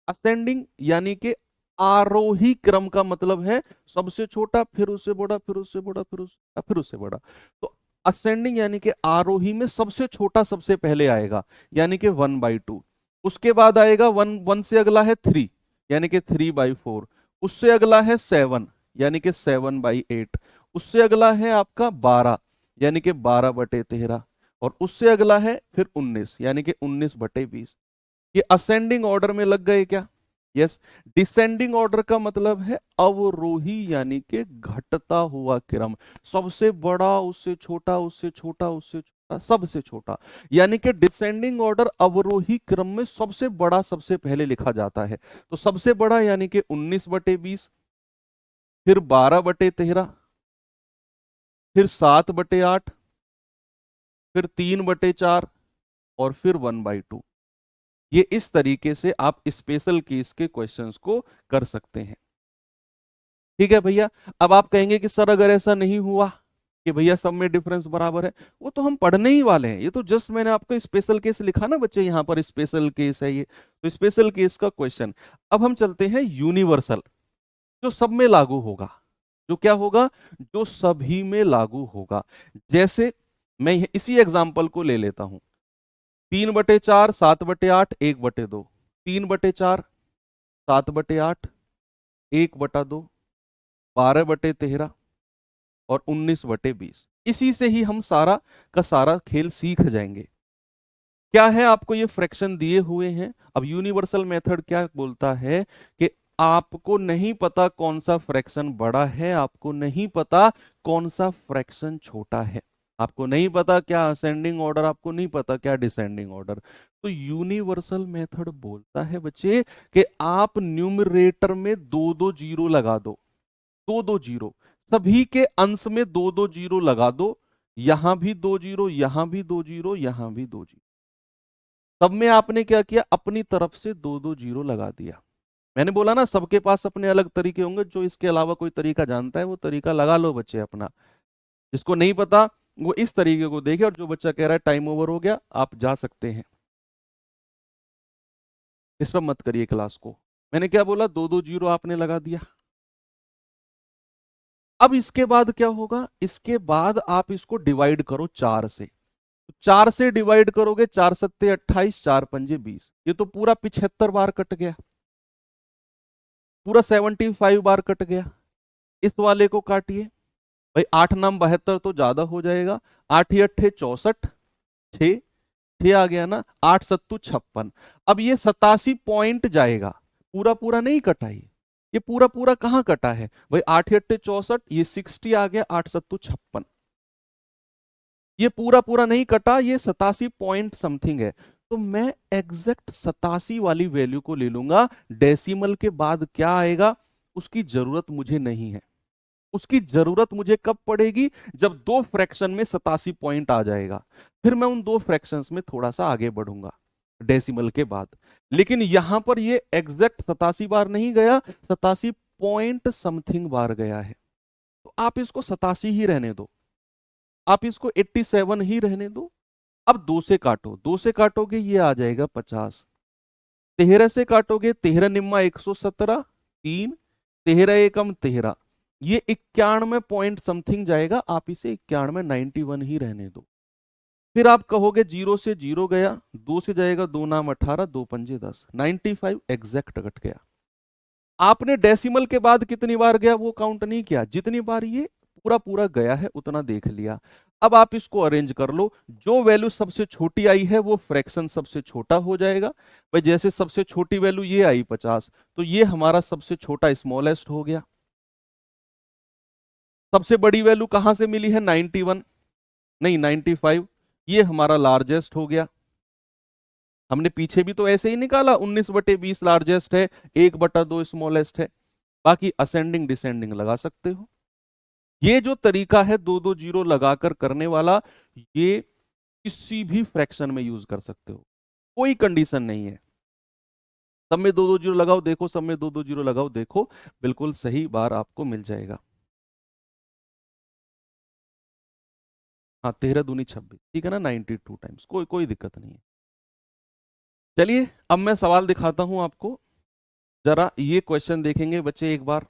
असेंडिंग यानी कि आरोही क्रम का मतलब है सबसे छोटा, फिर उससे बड़ा, फिर उससे बड़ा, फिर उससे बड़ा। तो असेंडिंग यानी कि आरोही में सबसे छोटा सबसे पहले आएगा, यानी कि 1/2। उसके बाद आएगा 1 से अगला है 3, यानी कि 3/4। उससे अगला है 7, यानी कि 7/8। उससे अगला है आपका 12, यानी कि 12/13। और उससे अगला है फिर 19, यानी कि 19/20। ये असेंडिंग ऑर्डर में लग गए क्या? यस। डिसेंडिंग ऑर्डर का मतलब है अवरोही, यानी कि घटता हुआ क्रम, सबसे बड़ा, उससे छोटा, उससे छोटा, उससे छोटा, सबसे छोटा। यानी कि डिसेंडिंग ऑर्डर अवरोही क्रम में सबसे बड़ा सबसे पहले लिखा जाता है। तो सबसे बड़ा यानी कि 19/20, फिर 12/13, फिर 7/8, फिर 3/4, और फिर 1/2। ये इस तरीके से आप स्पेशल केस के क्वेश्चंस को कर सकते हैं। ठीक है भैया। अब आप कहेंगे कि सर अगर ऐसा नहीं हुआ, कि भैया सब में डिफरेंस बराबर है, वो तो हम पढ़ने ही वाले हैं। ये तो जस्ट मैंने आपको स्पेशल केस लिखा ना बच्चे, यहाँ पर स्पेशल केस है ये, तो स्पेशल केस का क्वेश्चन। अब हम चलते हैं यूनिवर्सल, जो सब में लागू होगा। जो क्या होगा? जो सभी में लागू होगा। जैसे मैं इसी एग्जाम्पल को ले लेता हूं, 3/4, 7/8, 1/2, 3/4, 7/8, 1/2, 12/13 और 19/20। इसी से ही हम सारा का सारा खेल सीख जाएंगे। क्या है, आपको ये फ्रैक्शन दिए हुए हैं। अब यूनिवर्सल मेथड क्या बोलता है कि आपको नहीं पता कौन सा फ्रैक्शन बड़ा है, आपको नहीं पता कौन सा फ्रैक्शन छोटा है, आपको नहीं पता क्या असेंडिंग ऑर्डर, आपको नहीं पता क्या डिसेंडिंग ऑर्डर। तो यूनिवर्सल मेथड बोलता है बच्चे कि आप न्यूमरेटर में दो दो जीरो लगा दो, दो दो जीरो, सभी के अंश में दो दो जीरो लगा दो, यहां भी दो जीरो, यहां भी दो जीरो, यहां भी दो जीरो। सब में आपने क्या किया, अपनी तरफ से दो दो जीरो लगा दिया। मैंने बोला ना सबके पास अपने अलग तरीके होंगे, जो इसके अलावा कोई तरीका जानता है वो तरीका लगा लो बच्चे अपना। जिसको नहीं पता वो इस तरीके को देखे, और जो बच्चा कह रहा है टाइम ओवर हो गया, आप जा सकते हैं। डिस्टर्ब मत करिए क्लास को। मैंने क्या बोला, दो दो जीरो आपने लगा दिया। अब इसके बाद क्या होगा, इसके बाद आप इसको डिवाइड करो 4 से। 4 से डिवाइड करोगे, 4 सत्ते 28, 4 पंजे 20, ये तो पूरा 75 बार कट गया, पूरा 75 बार कट गया। इस वाले को काटिए भाई, 8 नाम 72 तो ज्यादा हो जाएगा, 8 ही 8 64, 6 6 आ गया ना, 8 सत्तू 56। अब ये 87 पॉइंट जाएगा, पूरा पूरा नहीं कटा ये पूरा पूरा कहाँ कटा है भाई, 8 ही 8 64, ये 60 आ गया, 8 सत्तू 56, ये पूरा पूरा नहीं कटा, ये 87 पॉइंट समथिंग है। तो मैं एग्जैक्ट 87 वाली वैल्यू को ले लूंगा। डेसिमल के बाद क्या आएगा उसकी जरूरत मुझे नहीं है। उसकी जरूरत मुझे कब पड़ेगी, जब दो फ्रैक्शन में 87 पॉइंट आ जाएगा, फिर मैं उन दो फ्रैक्शंस में थोड़ा सा आगे बढ़ूंगा डेसिमल के बाद। लेकिन यहां पर ये एग्जैक्ट 87 बार नहीं गया, 87 पॉइंट समथिंग बार गया है। तो आप इसको 87 ही रहने दो, आप इसको 87 ही रहने दो। अब दो से काटो, दो से काटोगे ये आ जाएगा 50, 13 से काटोगे 13 निम्मा 117, 3 13 एकम 13, ये 91 पॉइंट समथिंग जाएगा। आप इसे 91 91 ही रहने दो। फिर आप कहोगे जीरो से जीरो गया, दो से जाएगा, दो नाम 18, दो पंजे 10, 95 एग्जैक्ट कट गया। आपने डेसिमल के बाद कितनी बार गया वो काउंट नहीं किया, जितनी बार ये पूरा पूरा गया है उतना देख लिया। अब आप इसको अरेंज कर लो, जो वैल्यू सबसे छोटी आई है वो फ्रैक्शन सबसे छोटा हो जाएगा। भाई जैसे सबसे छोटी वैल्यू ये आई 50, तो ये हमारा सबसे छोटा स्मॉलेस्ट हो गया। सबसे बड़ी वैल्यू कहां से मिली है, 91 नहीं 95, ये हमारा लार्जेस्ट हो गया। हमने पीछे भी तो ऐसे ही निकाला, 19/20 लार्जेस्ट है, 1/2 स्मॉलेस्ट है। बाकी असेंडिंग डिसेंडिंग लगा सकते हो। ये जो तरीका है दो दो जीरो लगाकर करने वाला, ये किसी भी फ्रैक्शन में यूज कर सकते हो, कोई कंडीशन नहीं है। सब में दो दो जीरो लगाओ देखो, सब में दो दो जीरो लगाओ देखो, बिल्कुल सही बार आपको मिल जाएगा। हाँ 13 दूनी 26, ठीक है ना, 92 टाइम्स, कोई कोई दिक्कत नहीं है। चलिए अब मैं सवाल दिखाता हूं आपको, जरा ये क्वेश्चन देखेंगे बच्चे एक बार।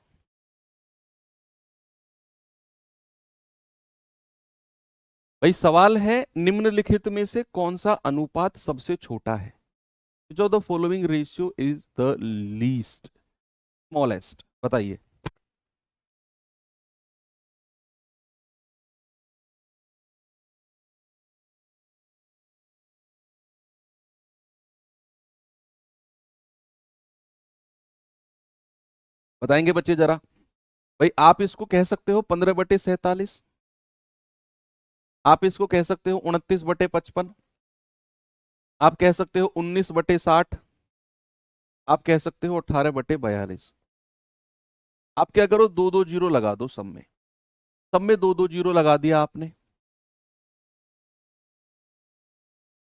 भाई सवाल है, निम्नलिखित में से कौन सा अनुपात सबसे छोटा है, जो the following ratio is the least smallest, बताइए। बताएंगे बच्चे जरा। भाई आप इसको कह सकते हो 15/47, आप इसको कह सकते हो 29/55, आप कह सकते हो 19/60, आप कह सकते हो 18/42। आप क्या करो, दो दो जीरो लगा दो सब में, सब में दो दो जीरो लगा दिया आपने।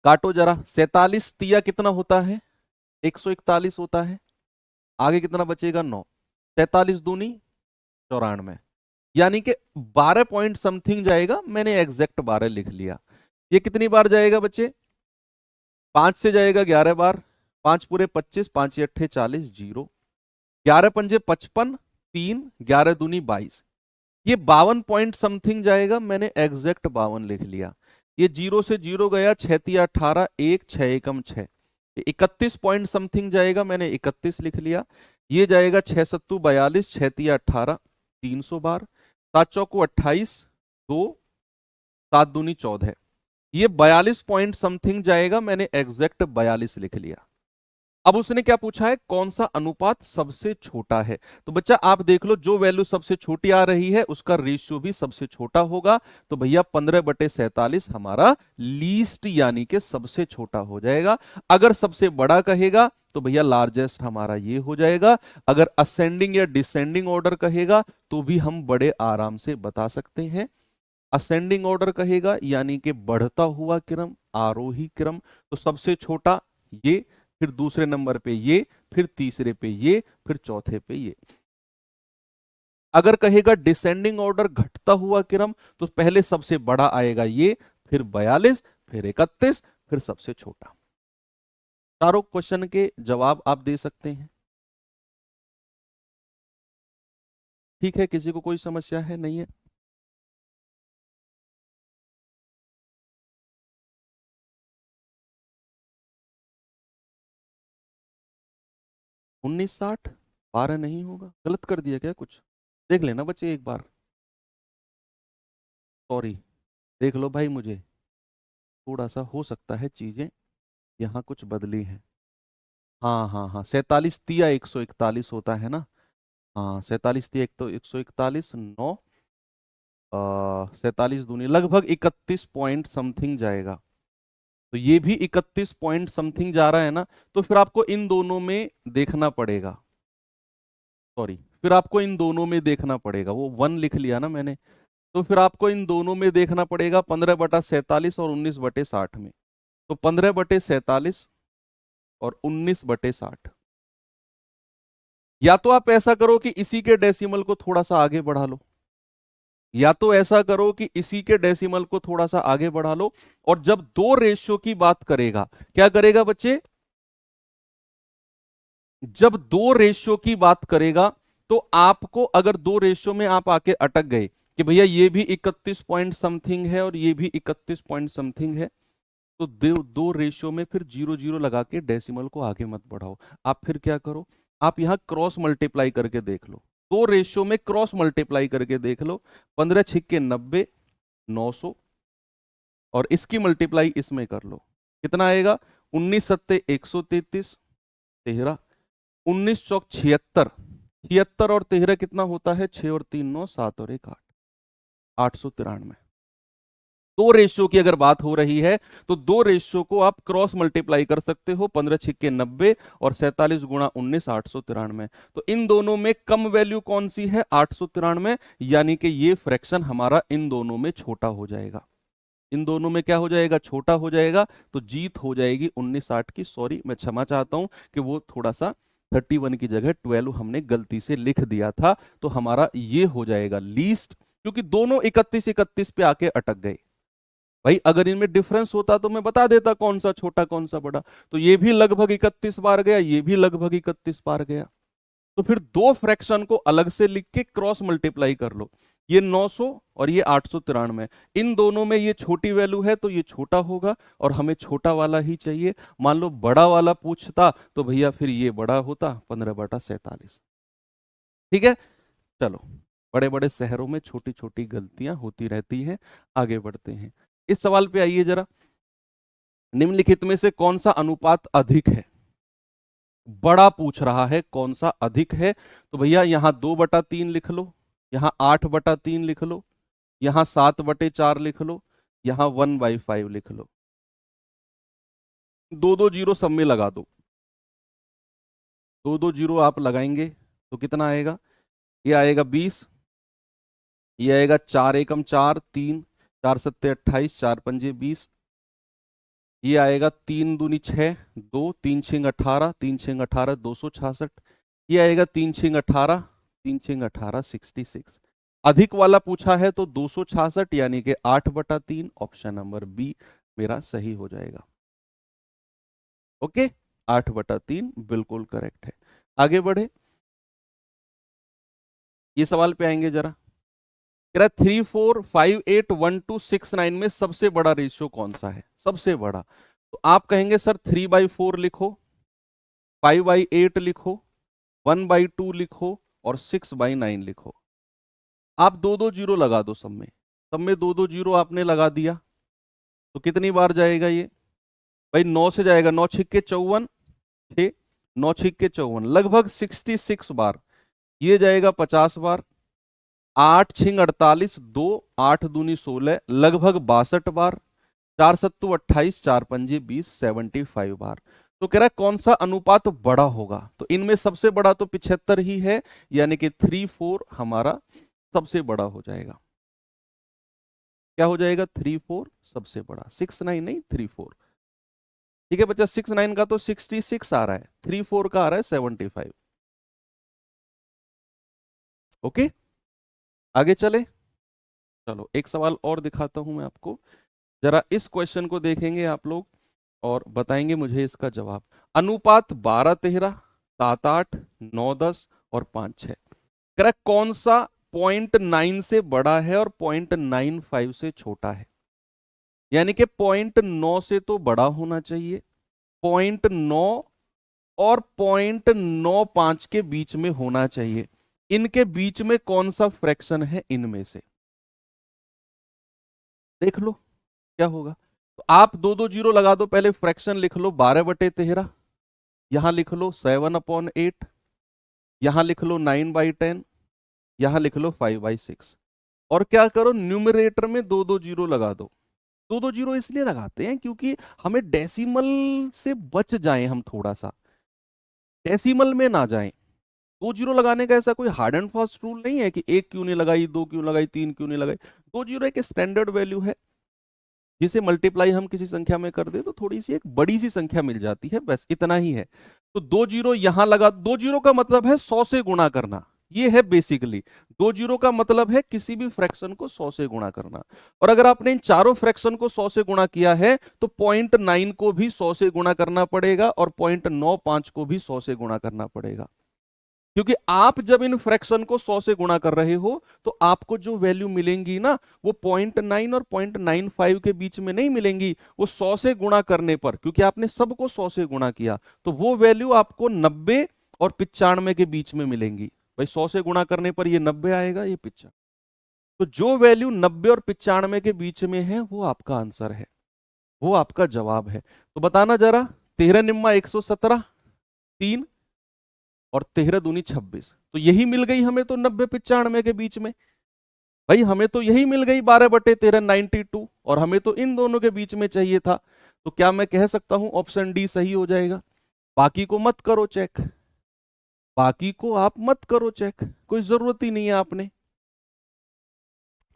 काटो जरा, 47 तिया कितना होता है, 141 होता है। आगे कितना बचेगा, 9, 43 दूनी 94, यानी कि 12 पॉइंट समथिंग जाएगा, मैंने एग्जैक्ट 12 लिख लिया। ये कितनी बार जाएगा बच्चे? 5 से जाएगा 11 बार, 5 पूरे 25, 5 अट्ठे 40, 0, 11 पंजे 55, 3, 11 दूनी 22। ये 52 पॉइंट समथिंग जाएगा, मैंने एग्जैक्ट 52 लिख लिया। ये 0 से 0 गया, 6 तिया 18, 1, 6 एकम 6, 31 पॉइंट समथिंग जाएगा, मैंने 31 लिख लिया। ये जाएगा 6 सत्तू 42, 6 तिया 18, 300 बार, 7 चौको 28, 2, 7 दूनी 14। ये 42 पॉइंट समथिंग जाएगा, मैंने एग्जैक्ट 42 लिख लिया। अब उसने क्या पूछा है, कौन सा अनुपात सबसे छोटा है? तो बच्चा आप देख लो, जो वैल्यू सबसे छोटी आ रही है उसका रेशियो भी सबसे छोटा होगा। तो भैया 15/47 हमारा लीस्ट यानी कि सबसे छोटा हो जाएगा। अगर सबसे बड़ा कहेगा तो भैया लार्जेस्ट हमारा ये हो जाएगा। अगर असेंडिंग या डिसेंडिंग ऑर्डर कहेगा तो भी हम बड़े आराम से बता सकते हैं। असेंडिंग ऑर्डर कहेगा यानी कि बढ़ता हुआ क्रम, आरोही क्रम, तो सबसे छोटा ये, फिर दूसरे नंबर पे ये, फिर तीसरे पे ये, फिर चौथे पे ये। अगर कहेगा डिसेंडिंग ऑर्डर, घटता हुआ क्रम, तो पहले सबसे बड़ा आएगा ये, फिर 42, फिर 31, फिर सबसे छोटा। चारों क्वेश्चन के जवाब आप दे सकते हैं। ठीक है, किसी को कोई समस्या है? नहीं है? 1960 12 नहीं होगा, गलत कर दिया क्या कुछ? देख लेना बच्चे एक बार, सॉरी, देख लो भाई, मुझे थोड़ा सा हो सकता है चीजें यहाँ कुछ बदली हैं। हाँ हाँ हाँ, 47 तिया 141 होता है ना। हाँ, 47 तिया एक तो 141, 9, 47 दूनी लगभग 31 पॉइंट समथिंग जाएगा। तो ये भी 31 पॉइंट समथिंग जा रहा है ना। तो फिर आपको इन दोनों में देखना पड़ेगा, सॉरी, फिर आपको इन दोनों में देखना पड़ेगा। वो 1 लिख लिया ना मैंने, तो फिर आपको इन दोनों में देखना पड़ेगा, 15/47 और 19/60 में। तो 15/47 और 19/60। या तो आप ऐसा करो कि इसी के डेसिमल को थोड़ा सा आगे बढ़ा लो, या तो ऐसा करो कि इसी के डेसिमल को थोड़ा सा आगे बढ़ा लो। और जब दो रेशियो की बात करेगा, क्या करेगा बच्चे? जब दो रेशियो की बात करेगा तो आपको, अगर दो रेशियो में आप आके अटक गए कि भैया ये भी 31 पॉइंट समथिंग है और ये भी 31 पॉइंट समथिंग है, तो दो रेशियो में फिर 0 0 लगा के डेसिमल को आगे मत बढ़ाओ। आप फिर क्या करो, आप यहां क्रॉस मल्टीप्लाई करके देख लो। दो रेशियो में क्रॉस मल्टीप्लाई करके देख लो। 15 छिक्के 90, 900, और इसकी मल्टीप्लाई इसमें कर लो, कितना आएगा? 19 सत्ते 133, 13, 19 चौक 76, 76 और 13 कितना होता है? 6 और 3 9, 7 और 1 8, 893। दो रेशियो की अगर बात हो रही है तो दो रेशियो को आप क्रॉस मल्टीप्लाई कर सकते हो। 15 छिक्के 90 और 47 गुणा 19, 893। तो इन दोनों में कम वैल्यू कौन सी है? 893। यानी कि ये फ्रैक्शन हमारा इन दोनों में छोटा हो जाएगा। इन दोनों में क्या हो जाएगा? छोटा हो जाएगा। तो जीत हो जाएगी 1960 की। सॉरी, मैं क्षमा चाहता हूं कि वो थोड़ा सा 31 की जगह 12 हमने गलती से लिख दिया था। तो हमारा ये हो जाएगा लीस्ट, क्योंकि दोनों 31 31 पे आके अटक गए। भाई अगर इनमें डिफरेंस होता तो मैं बता देता कौन सा छोटा कौन सा बड़ा। तो ये भी लगभग 31 बार गया, ये भी लगभग 31 बार गया। तो फिर दो फ्रैक्शन को अलग से लिख के क्रॉस मल्टीप्लाई कर लो। ये 900 और ये 893, इन दोनों में ये छोटी वैल्यू है तो ये छोटा होगा, और हमें छोटा वाला ही चाहिए। मान लो बड़ा वाला पूछता तो भैया फिर ये बड़ा होता, 15/47। ठीक है, चलो, बड़े बड़े शहरों में छोटी छोटी गलतियां होती रहती हैं। आगे बढ़ते हैं, इस सवाल पे आइए जरा। निम्नलिखित में से कौन सा अनुपात अधिक है? बड़ा पूछ रहा है, कौन सा अधिक है? तो भैया यहां 2/3 लिख लो, यहां 8/3 लिख लो, यहां 7/4 लिख लो, यहां 1/5 लिख लो। दो दो जीरो सब में लगा दो, दो दो जीरो आप लगाएंगे तो कितना आएगा? ये आएगा 20, ये आएगा 4 एकम 4, 3, 4 सत्ते 28, 4 पंजे 20, ये आएगा 3 दूनी 6, 2, 3 छिंग 18, 3 छिंग 18, 266, ये आएगा 3 छिंग 18, 3 छिंग 18, 66। अधिक वाला पूछा है तो 266 यानी कि 8/3, ऑप्शन नंबर बी मेरा सही हो जाएगा। ओके, 8/3 बिल्कुल करेक्ट है। आगे बढ़े, ये सवाल पे आएंगे जरा। कह रहा है 3, 4, 5, 8, 1, 2, 6, 9 में सबसे बड़ा रेशियो कौन सा है, सबसे बड़ा। तो आप कहेंगे सर 3/4 लिखो, 5/8 लिखो, 1/2 लिखो और 6/9 लिखो। आप दो दो जीरो लगा दो सब में दो दो जीरो आपने लगा दिया तो कितनी बार जाएगा ये भाई? 9 से जाएगा, 9 छिक्के 54, 6 9 छिक्के 54, लगभग 66 बार। ये जाएगा 50 बार। 8 छिंग 48, 2 8 दूनी 16, लगभग 62 बार। 4 सत्तू 28, 4 पंजे 20, 75 बार। तो कह रहा है कौन सा अनुपात बड़ा होगा, तो इनमें सबसे बड़ा तो 75 ही है, यानी कि 3/4 हमारा सबसे बड़ा हो जाएगा। क्या हो जाएगा? 3/4 सबसे बड़ा, 6/9 नहीं 3/4। ठीक है बच्चा, 6/9 का तो 66 आ रहा है, 3/4 का आ रहा है 75। ओके, आगे चले। चलो एक सवाल और दिखाता हूं मैं आपको, जरा इस क्वेश्चन को देखेंगे आप लोग और बताएंगे मुझे इसका जवाब। अनुपात 12-13, 7-8, 9-10 और 5-6। करेक्ट, कौन सा 0.9 से बड़ा है और 0.95 से छोटा है? यानी कि 0.9 से तो बड़ा होना चाहिए, 0.9 और 0.95 के बीच में होना चाहिए। इनके बीच में कौन सा फ्रैक्शन है इनमें से? देख लो क्या होगा। तो आप दो दो जीरो लगा दो, पहले फ्रैक्शन लिख लो 12/13, यहां लिख लो 7/8, यहां लिख लो 9/10, यहां लिख लो 5/6। और क्या करो, न्यूमरेटर में दो दो जीरो लगा दो। दो दो जीरो इसलिए लगाते हैं क्योंकि हमें डेसिमल से बच जाए, हम थोड़ा सा डेसिमल में ना जाएं। दो जीरो लगाने का ऐसा कोई हार्ड एंड फास्ट रूल नहीं है कि एक क्यों नहीं लगाई, दो क्यों लगाई, तीन क्यों नहीं लगाई। दो जीरो एक स्टैंडर्ड वैल्यू है, जिसे मल्टीप्लाई हम किसी संख्या में कर दे तो थोड़ी सी एक बड़ी सी संख्या मिल जाती है, बस इतना ही है। तो दो जीरो यहां लगा, दो जीरो का मतलब है 100 से गुणा करना, ये है बेसिकली। दो जीरो का मतलब है किसी भी फ्रैक्शन को 100 से गुणा करना। और अगर आपने इन चारों फ्रैक्शन को 100 से गुणा किया है तो 0.9 को भी 100 से गुणा करना पड़ेगा और 0.95 को भी 100 से गुणा करना पड़ेगा। क्योंकि आप जब इन फ्रैक्शन को 100 से गुणा कर रहे हो तो आपको जो वैल्यू मिलेंगी ना, वो 0.9 और 0.95 के बीच में नहीं मिलेंगी, वो 100 से गुणा करने पर, क्योंकि आपने सबको 100 से गुणा किया, तो वो वैल्यू आपको 90 और 95 के बीच में मिलेंगी। भाई 100 से गुणा करने पर ये 90 आएगा, ये 95। तो जो वैल्यू 90 और 95 के बीच में है वो आपका आंसर है, वो आपका जवाब है। तो बताना जरा, 13 निम्मा 117, 3 और 13 दूनी 26, तो यही मिल गई हमें तो 90-95 के बीच में। भाई हमें तो यही मिल गई 12/13 92, और हमें तो इन दोनों के बीच में चाहिए था। तो क्या मैं कह सकता हूं ऑप्शन डी सही हो जाएगा? बाकी को मत करो चेक, बाकी को आप मत करो चेक, कोई जरूरत ही नहीं है आपने।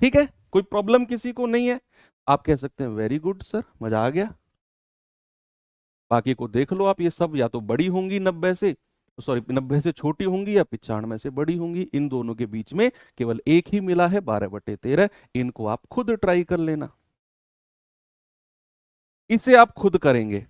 ठीक है, कोई प्रॉब्लम किसी को नहीं है? आप कह सकते हैं वेरी गुड सर, मजा आ गया। बाकी को देख लो आप, ये सब या तो बड़ी होंगी 90 से, सॉरी 90 से छोटी होंगी या 95 से बड़ी होंगी। इन दोनों के बीच में केवल एक ही मिला है, 12/13। इनको आप खुद ट्राई कर लेना, इसे आप खुद करेंगे।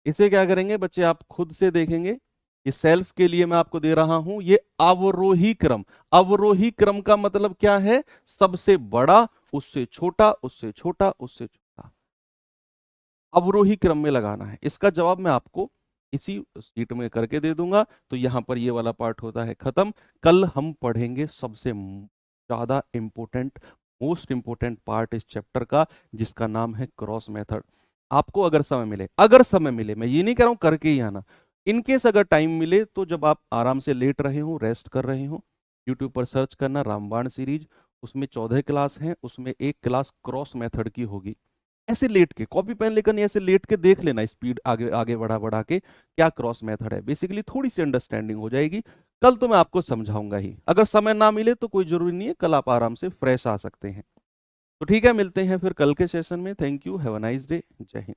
इसे क्या करेंगे बच्चे, आप खुद से देखेंगे। ये सेल्फ के लिए मैं आपको दे रहा हूं, ये अवरोही क्रम। अवरोही क्रम का मतलब क्या है? सबसे बड़ा, उससे छोटा, उससे छोटा, उससे छोटा, अवरोही क्रम में लगाना है। इसका जवाब मैं आपको इसी सीट में करके दे दूंगा। तो यहां पर ये वाला पार्ट होता है खत्म। कल हम पढ़ेंगे सबसे ज्यादा इंपॉर्टेंट, मोस्ट इंपॉर्टेंट पार्ट इस चैप्टर का, जिसका नाम है क्रॉस मेथड। आपको अगर समय मिले, अगर समय मिले, मैं ये नहीं कह रहा हूं करके ही आना, इनकेस अगर टाइम मिले तो जब आप आराम से लेट रहे हो, रेस्ट कर रहे हो, यूट्यूब पर सर्च करना रामबाण सीरीज, उसमें 14 क्लास हैं, उसमें एक क्लास क्रॉस मेथड की होगी। ऐसे लेट के, कॉपी पेन लेकर नहीं, ऐसे लेट के देख लेना, स्पीड आगे आगे बढ़ा बढ़ा के क्या क्रॉस मेथड है, बेसिकली थोड़ी सी अंडरस्टैंडिंग हो जाएगी। कल तो मैं आपको समझाऊंगा ही, अगर समय ना मिले तो कोई जरूरी नहीं है, कल आप आराम से फ्रेश आ सकते हैं। तो ठीक है, मिलते हैं फिर कल के सेशन में। Thank you, have a nice day, जय हिंद।